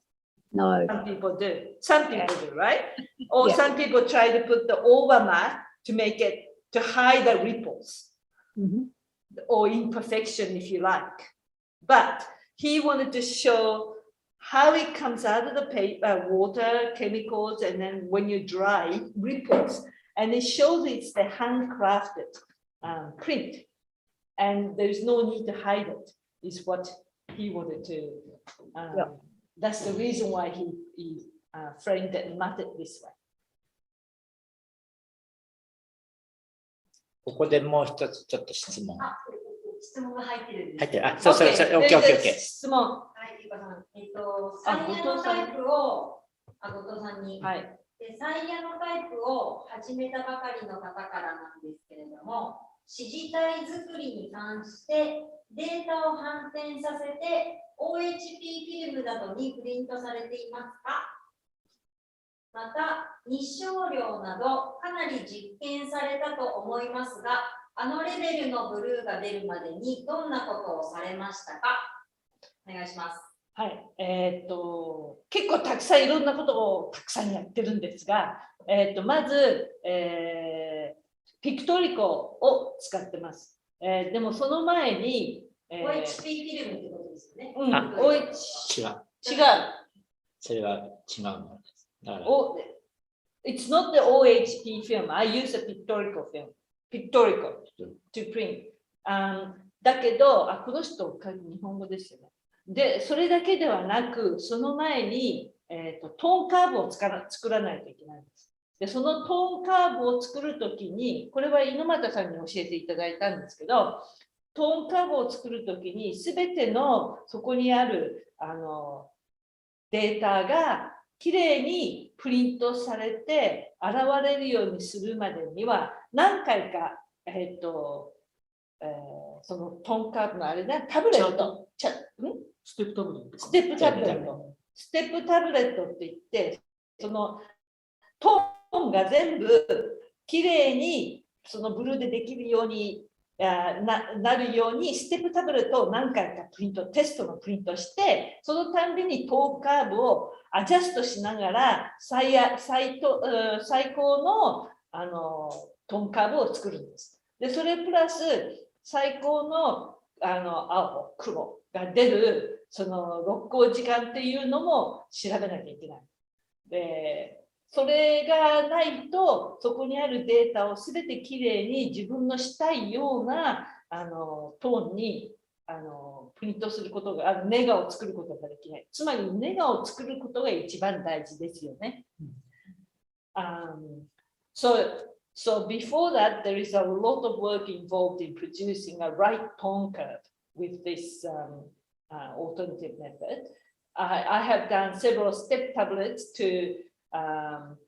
No. Some people do. Some people do, right? Or Yeah. some people try to put the overmat to make it, to hide the ripples or imperfection, if you like. But he wanted to show how it comes out of the paper, water, chemicals, and then when you dry, ripples. And it shows it's the handcrafted print. And there's no need to hide it, is what he wanted to. That's the reason why he framed it and matted this way. ここでもう一つちょっと質問。質問が入ってるんです。入ってる。あ、そう、Okay, オッケー、オッケー、オッケー。質問。はい、ゆかさん。サイヤのタイプを、後藤さんに。はい。で、サイヤのタイプを始めたばかりの方からなんですけれども、指示体作りに関してデータを反転させて OHP フィルムなどにプリントされていますか？また、日照量などかなり実験されたと思いますが、あのレベルのブルーが出るまでにどんなことをされましたか？お願いします。はい、結構たくさんいろんなことをたくさんやってるんですが、まず、ピクトリコを使ってます。でもその前に、OHP フィルムってことですよね。違う。違う。それは違うものです。だから。It's not the OHP film. I use a pictorial film. Pictorial to print. だけど、この人、日本語ですよね。で、それだけではなく、その前に、トーンカーブを作らないといけないんです。で、そのトーンカーブを作るときに、これは猪俣さんに教えていただいたんですけど、トーンカーブを作るときに、すべてのそこにあるデータがきれいにプリントされて現れるようにするまでには、何回か、そのトーンカーブのあれだ、タブレット、ステップタブレット。ステップタブレット。ステップタブレットって言って、そのトーンが全部きれいにそのブルーでできるようになるように、ステップタブレットを何回かテストのプリントして、そのたんびにトーンカーブをアジャストしながら最高のトーンカーブを作るんです。で、それプラス最高の青、黒が出るその録光時間っていうのも調べなきゃいけない。で、それがないと、そこにあるデータをすべてきれいに自分のしたいようなトーンにプリントすることが、ネガを作ることができない。つまり、ネガを作ることが一番大事ですよね。So before that, there is a lot of work involved in producing a right tone curve with this alternative method. I have done several step tablets to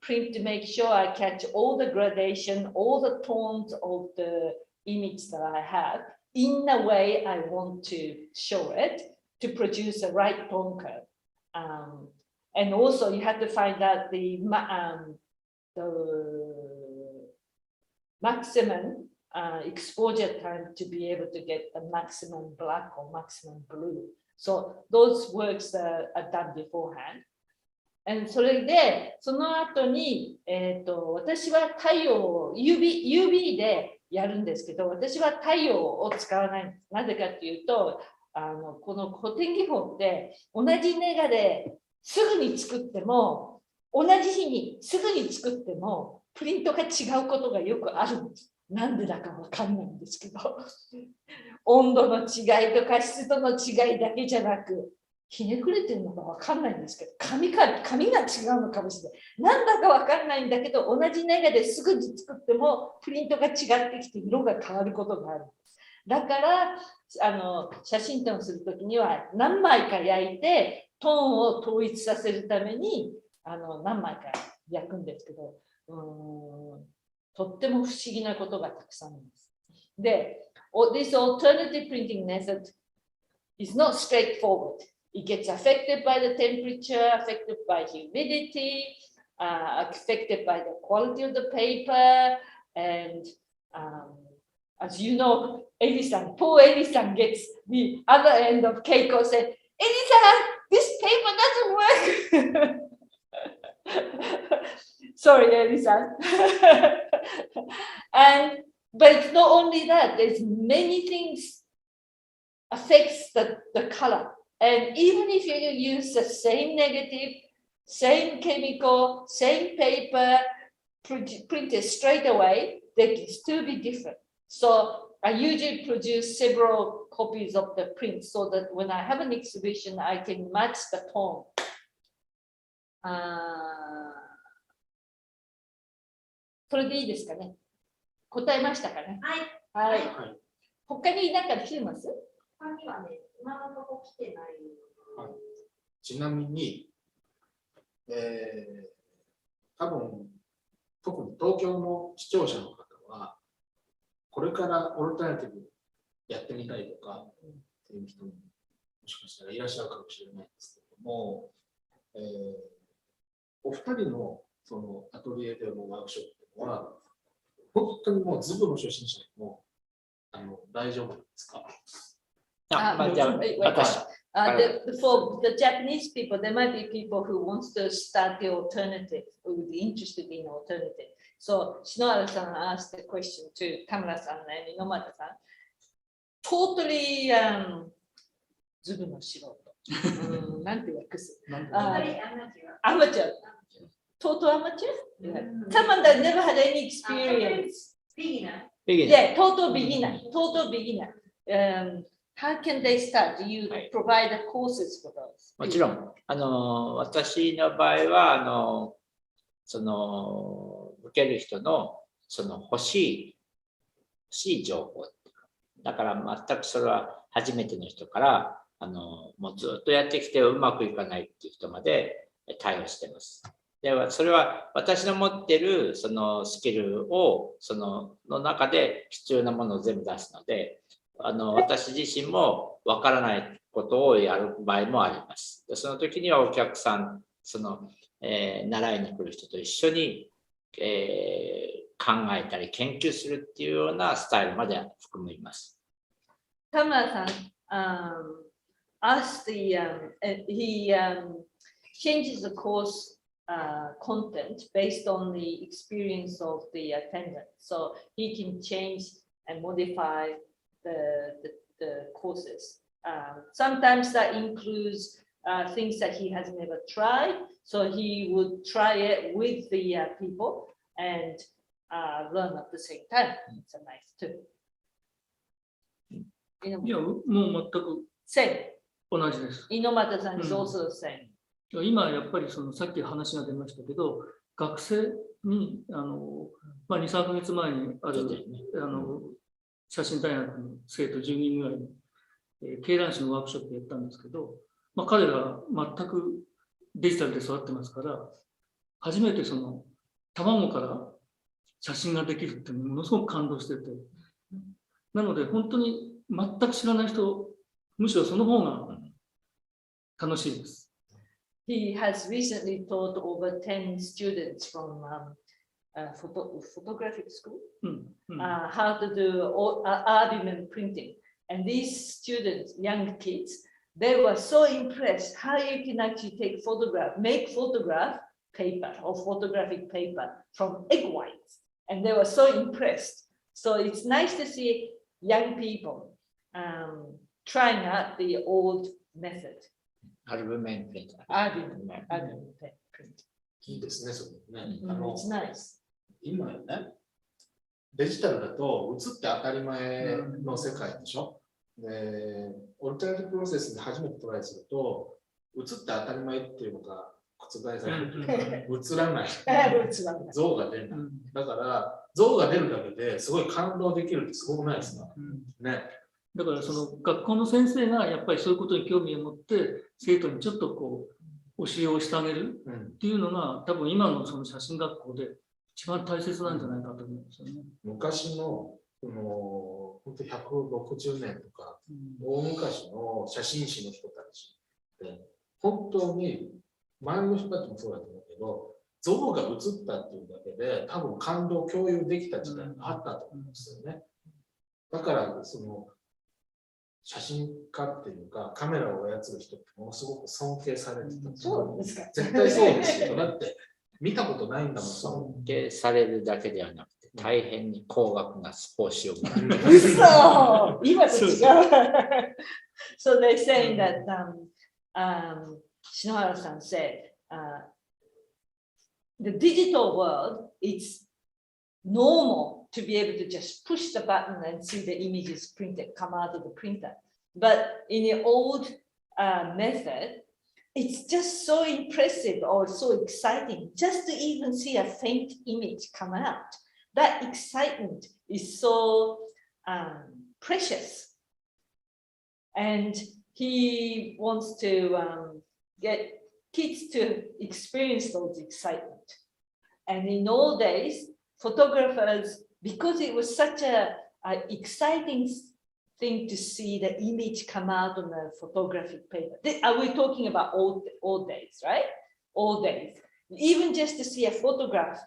print to make sure I catch all the gradation, all the tones of the image that I have in the way I want to show it to produce a right tone curve. And also you have to find out the maximum exposure time to be able to get the maximum black or maximum blue. So those works are done beforehand. And それで、その後に、私は太陽を UV でやるんですけど、私は太陽を使わないんです。なぜかというと、この古典技法って同じネガですぐに作っても、同じ日にすぐに作っても、プリントが違うことがよくあるんです。なんでだかわかんないんですけど、温度の違いとか湿度の違いだけじゃなく、ひねくれてるのかわかんないんですけど、紙が違うのかもしれない。なんだかわかんないんだけど、同じネガですぐに作っても、プリントが違ってきて色が変わることがある。だから、写真展をするときには何枚か焼いて、トーンを統一させるために、何枚か焼くんですけど、とっても不思議なことがたくさんあります。で、this alternative printing method is not straightforward. It gets affected by the temperature, affected by humidity, affected by the quality of the paper, and as you know, poor Eli-san gets the other end of Keiko said, Eli-san, this paper doesn't work. Sorry, Eli-san. But it's not only that, there's many things affects the color. And even if you use the same negative, same chemical, same paper, printed straight away, they can still be different. So I usually produce several copies of the print so that when I have an exhibition, I can match the tone. それでいいですかね。答えましたかね。はい。はい。他に何か来てます？他にはね、今のところ来てない。はい、ちなみに、多分特に東京の視聴者の方は、これからオルタナティブやってみたいとかっていう人ももしかしたらいらっしゃるかもしれないんですけども、お二人のそのアトリエでのワークショップっていうのは、本当にもうズブの初心者でも大丈夫なんですか？For the Japanese people, there might be people who wants to start the alternative, who would be interested in alternative. So Shinohara-san asked the question to Tamura-san and Inomata-san. Totally ズブの素人。なんて訳す？アマチュア。Total amateur? Someone that never had any experience. Beginner. Yeah, total beginner. Total beginner. How can they start? Do you provide the courses for those? もちろん、私の場合はその受ける人のその欲しい情報。だから全くそれは初めての人からもうずっとやってきてうまくいかないっていう人まで対応しています。でそれは私の持ってるそのスキルをの中で必要なものを全部出すので、私自身もわからないことをやる場合もあります。でその時にはお客さん習いに来る人と一緒に、考えたり研究するっていうようなスタイルまで含みます。田村さん、asked he changes the course content based on the experience of the attendant. So he can change and modify the courses. Sometimes that includes things that he has never tried. So he would try it with the people and learn at the same time. It's a nice too. いや、もう全く Same. 同じです。猪俣さん is also the same. 今やっぱりさっき話が出ましたけど、学生に2、3ヶ月前にある写真大学の生徒10人ぐらいに経卵子のワークショップやったんですけど、彼ら全くデジタルで育ってますから、初めて卵から写真ができるってものすごく感動してて、なので本当に全く知らない人、むしろその方が楽しいです。He has recently taught over 10 students from photographic school how to do albumin printing. And these students, young kids, they were so impressed how you can actually make photograph paper or photographic paper from egg whites. And they were so impressed. So it's nice to see young people trying out the old method. アルブメンプリント。いいですね、それね。It's nice. 今ね、デジタルだと映って当たり前の世界でしょ。で、オルタナティブプロセスで初めてトライすると、映って当たり前っていうのが覆される。映らない。像が出ない。だから、像が出るだけですごい感動できるってすごくないですか、ね。だから学校の先生がやっぱりそういうことに興味を持って生徒にちょっと教えをしてあげるっていうのが多分今の写真学校で一番大切なんじゃないかと思うんですよね。昔の本当160年とか、大昔の写真誌の人たちって本当に周りの人たちもそうだと思うけど、像が映ったっていうだけで多分感動を共有できた時代があったと思うんですよね。だから写真家っていうかカメラを操る人ってものすごく尊敬されてた。そうですか。絶対そうですよ。だって見たことないんだもん。尊敬されるだけではなくて大変に高額な報酬をもらう。嘘！今と違う。So they're saying that Shinohara-san said the digital world, it's normal to be able to just push the button and see the images printed come out of the printer. But in the old method, it's just so impressive or so exciting just to even see a faint image come out. That excitement is so precious. And he wants to get kids to experience those excitement. And in old days, photographers, because it was such a exciting thing to see the image come out on a photographic paper. Are we talking about old days, right? Old days. Even just to see a photograph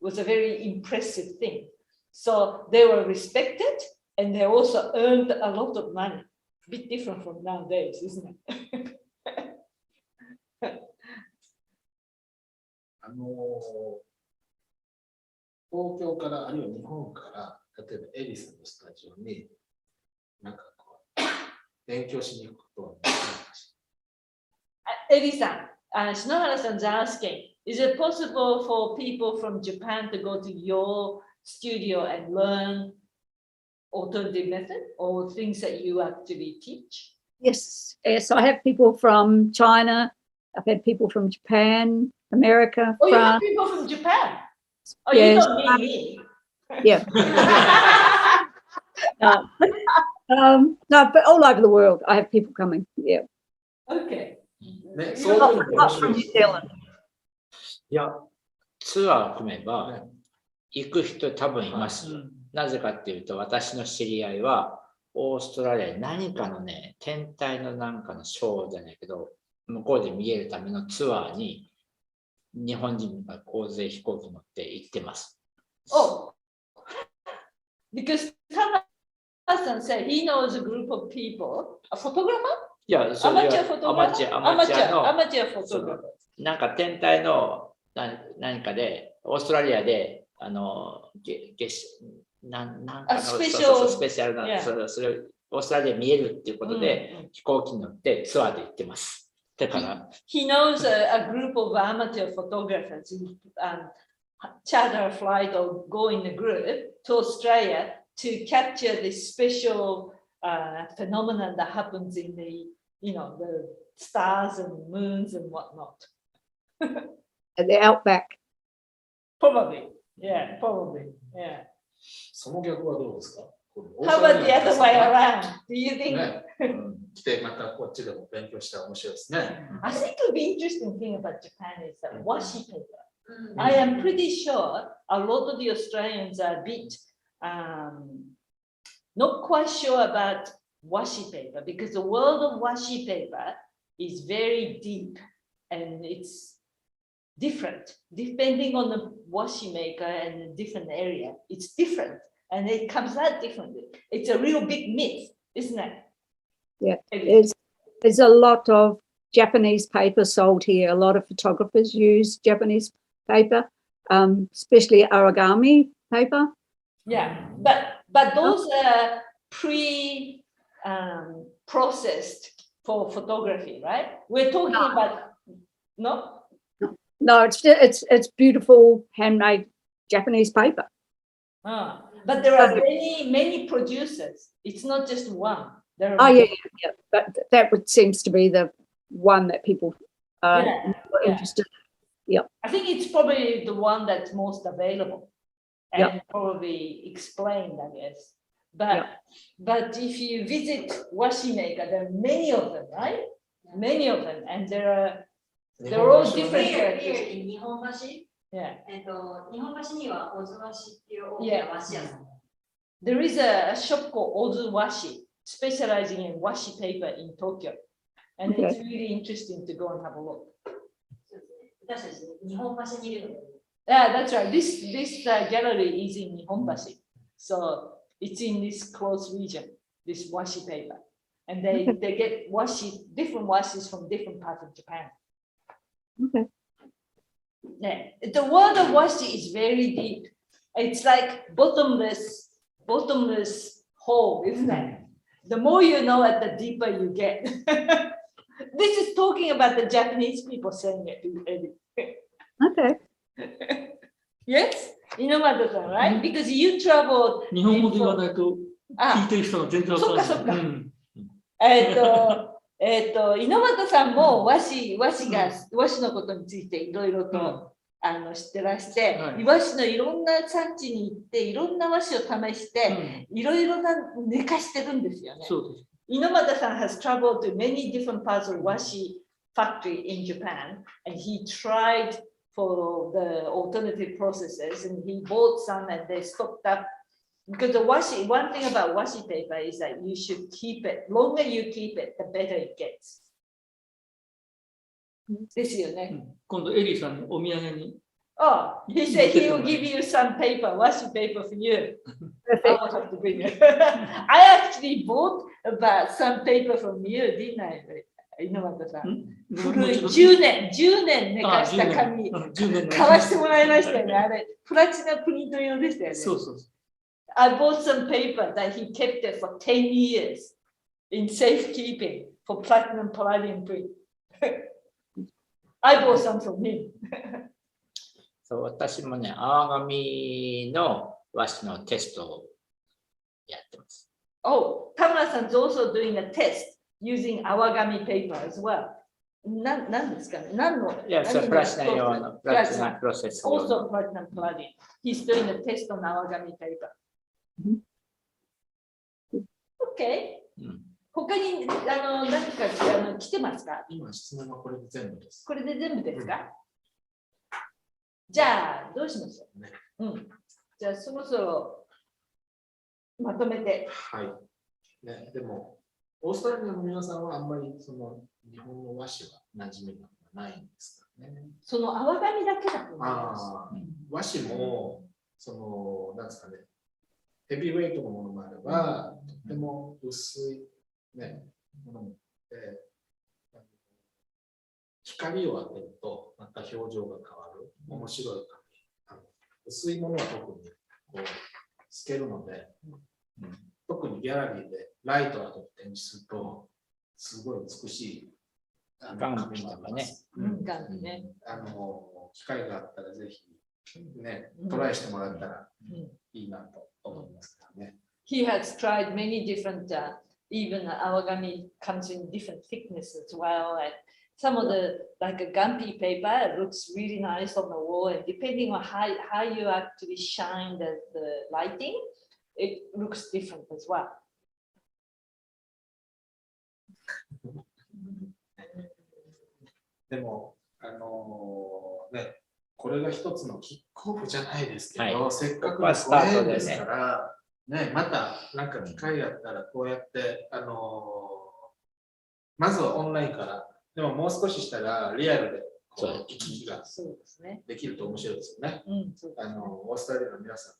was a very impressive thing. So they were respected and they also earned a lot of money. A bit different from nowadays, isn't it? 東京からあるいは日本から例えばエリさんのスタジオになんか勉強しに行くことはできないかしら。エリさん、Shinohara-san's asking, is it possible for people from Japan to go to your studio and learn alternative method or things that you actually teach? Yes, yes. I have people from China. I've had people from Japan, America, Oh, you have France. people from Japan? Oh, you Yes. don't mean me. Yeah. No, but all over the world, I have people coming. Yeah. Okay. ね、そういうのも面 Not 白 from い New ですね。 Zealand. いや、ツアーを含めば、行く人多分いますよ。なぜかっていうと、私の知り合いは、オーストラリアに何かのね、天体のなんかのショーじゃないけど、向こうで見えるためのツアーに、日本人が大勢飛行機乗って行ってます。Oh, because Tama-san said he knows a group of people, a photographer? いや、それ Amateur は photographer? アマチュアの Amateur photographer. なんか天体の何かで、オーストラリアで、なんかのスペシャルな、 Yeah. それオーストラリアで見えるっていうことで、飛行機に乗ってツアーで行ってます。だから、He knows a group of amateur photographers who charter a flight or go in a group to Australia to capture this special phenomenon that happens in the, the stars and moons and whatnot. At the outback. Probably, yeah, probably, yeah. その逆はどうですか？ How about the other way around? Do you think? ね、来てまたこっちでも勉強したら面白いですね。I think the interesting thing about Japan is that washi paper. I am pretty sure a lot of the Australians are a bit not quite sure about washi paper because the world of washi paper is very deep and it's different depending on the washi maker and the different area. It's different and it comes out differently. It's a real big myth, isn't it? Yeah. There's a lot of Japanese paper sold here. A lot of photographers use Japanese paper, especially origami paper. Yeah, but those are processed for photography, right? We're talking about no. No, it's beautiful handmade Japanese paper. But there are many producers. It's not just one. There are Oh yeah. But that seems to be the one that people are interested in. I think it's probably the one that's most available and probably explained, I guess. But if you visit washi maker, there are many of them, right? Many of them, and they're all different. Here in 日本橋、 Yeah. 日本橋にはオズワシっていう大きな和紙屋さん。 There is a shop called Ozu Washi, specializing in washi paper in Tokyo, and it's really interesting to go and have a look. 私たち日本橋にいるので。 Yeah, that's right. This gallery is in Nihonbashi, so it's in this close region. This washi paper, and they get different washis from different parts of Japan. Okay. Yeah, the world of washi is very deep. It's like bottomless hole, isn't it? The more you know it, the deeper you get. This is talking about the Japanese people saying it. Okay. Yes, Inomata-san, right? Because you traveled. 日本語で言わないと聞いてる人が全然わからない。そっかそっか。うん猪俣さんも和紙のことについていろいろと、知ってらして、和紙のいろんな産地に行っていろんな和紙を試して、いろいろな寝かしてるんですよね。そうです。猪俣さん has traveled to many different parts of washi factory in Japan, and he tried for the alternative processes, and he bought some, and they stocked up. Because the washi, one thing about washi paper is that you should keep it. Longer you keep it, the better it gets. ですよね。今度エリーさんにお土産に。Oh, he said he will give you some paper, washi paper for you. I will have to bring it. I actually bought about some paper from you, didn't I? 猪俣さん。古い10年寝かした紙、買わしてもらいましたよね。あれ、プラチナプリント用でしたよね。そうそうそう。I bought some paper that he kept it for 10 years in safekeeping for platinum palladium print. I bought some from him. そう、私もね、泡紙の和紙のテストをやってます。Oh, Tamara-san's also doing a test using awagami paper as well. 何ですかね、何の、いや、そう、プラチナ用のプラチナプロセス用の。Also platinum cladding. He's doing a test on our gummy paper. Okay. 他に何か来てますか？今、質問はこれで全部です。これで全部ですか？じゃあ、どうしましょう？ね、じゃあ、そろそろまとめて。はい。ね、でも、オーストラリアの皆さんはあんまりその日本の和紙は馴染みがないんですかね。その泡紙だけだと思います。和紙も、その、なんですかね、ヘビーウェイトのものもあれば、とても薄い、ね、ものもあって、光を当てるとまた表情が変わる、面白い紙。薄いものは特にこう透けるので、特にギャラリーでライトを当てて展示すると、すごい美しい紙があります。機会があったらぜひ、ね、トライしてもらったらいいなと思いますからね。He has tried many different, even origami comes in different thickness as well. And some of the, like a Gampi paper, looks really nice on the wall. And depending on how you actually shine the lighting, it looks different as well. でも、ね、これが一つのキックオフじゃないですけど、せっかくのご縁ですから、ね、またなんか機会があったらこうやって、まずはオンラインから、でももう少ししたらリアルでこう行き来ができると面白いですよね。オーストラリアの皆さ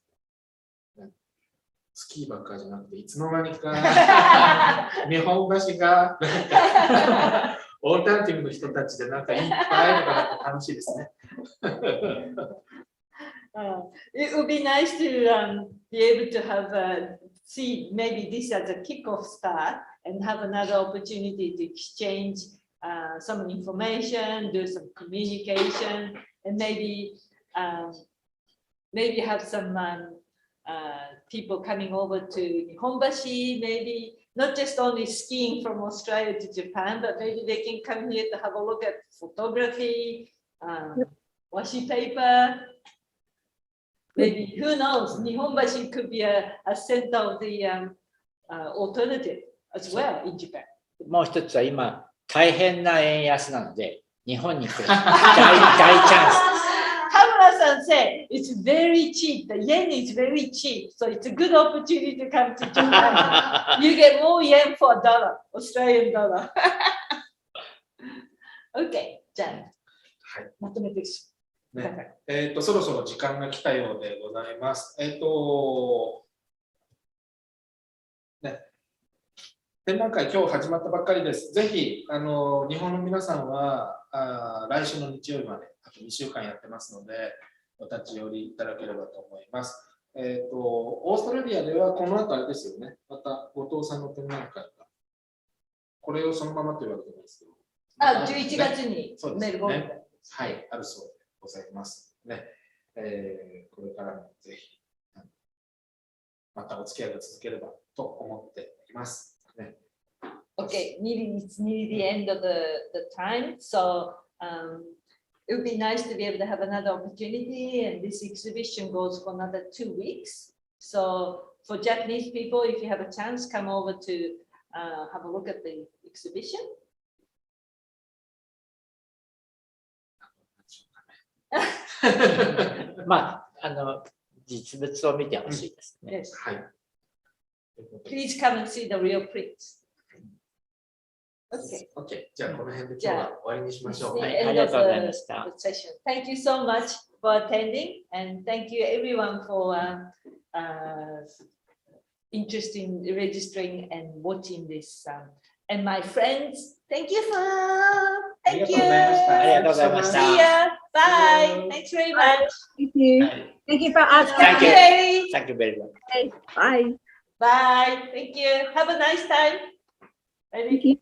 ん、ね、スキーばっかりじゃなくて、いつの間にか日本橋がオルタナティブの人たちでなんかいっぱい会えるから楽しいですね。It would be nice to be able to have see maybe this as a kickoff start and have another opportunity to exchange some information, do some communication, and maybe have some people coming over to Nihonbashi, maybe not just only skiing from Australia to Japan, but maybe they can come here to have a look at photography, washi paper. Maybe, who knows, Nihonbashi could be a center of the alternative as well in Japan. もう一つは今、大変な円安なので、日本に来る大チャンス。Hamura-san said it's very cheap. The yen is very cheap, so it's a good opportunity to come to Japan. You get more yen for a dollar, Australian dollar. Okay, じゃあ、まとめていきましょう。ね、そろそろ時間が来たようでございます。ね、展覧会、今日始まったばっかりです。ぜひ、日本の皆さんは来週の日曜日まで、あと2週間やってますので、お立ち寄りいただければと思います。オーストラリアではこの後あれですよね、また後藤さんの展覧会が、これをそのままというわけじゃないですけど、11月にメルボルンで、はい、あるそうでございますね。これからもぜひ、またお付き合いが続ければと思っています。ね、Okay, it's nearly the end of the time, so it would be nice to be able to have another opportunity, and this exhibition goes for another 2 weeks. So for Japanese people, if you have a chance, come over to have a look at the exhibition. まあ、実物を見てほしいですね。はい。Please come and see the real prints. Okay. じゃあこの辺で今日は終わりにしましょう。はい、ありがとうございました。Thank you so much for attending, and thank you everyone for interest in registering and watching this. And my friends, thank you for. Thank you. ありがとうございました。 See ya. Bye. Thanks very much. Thank you. Thank you for asking. Thank you. Okay. Thank you very much. Bye. Bye. Thank you. Have a nice time. Thank you.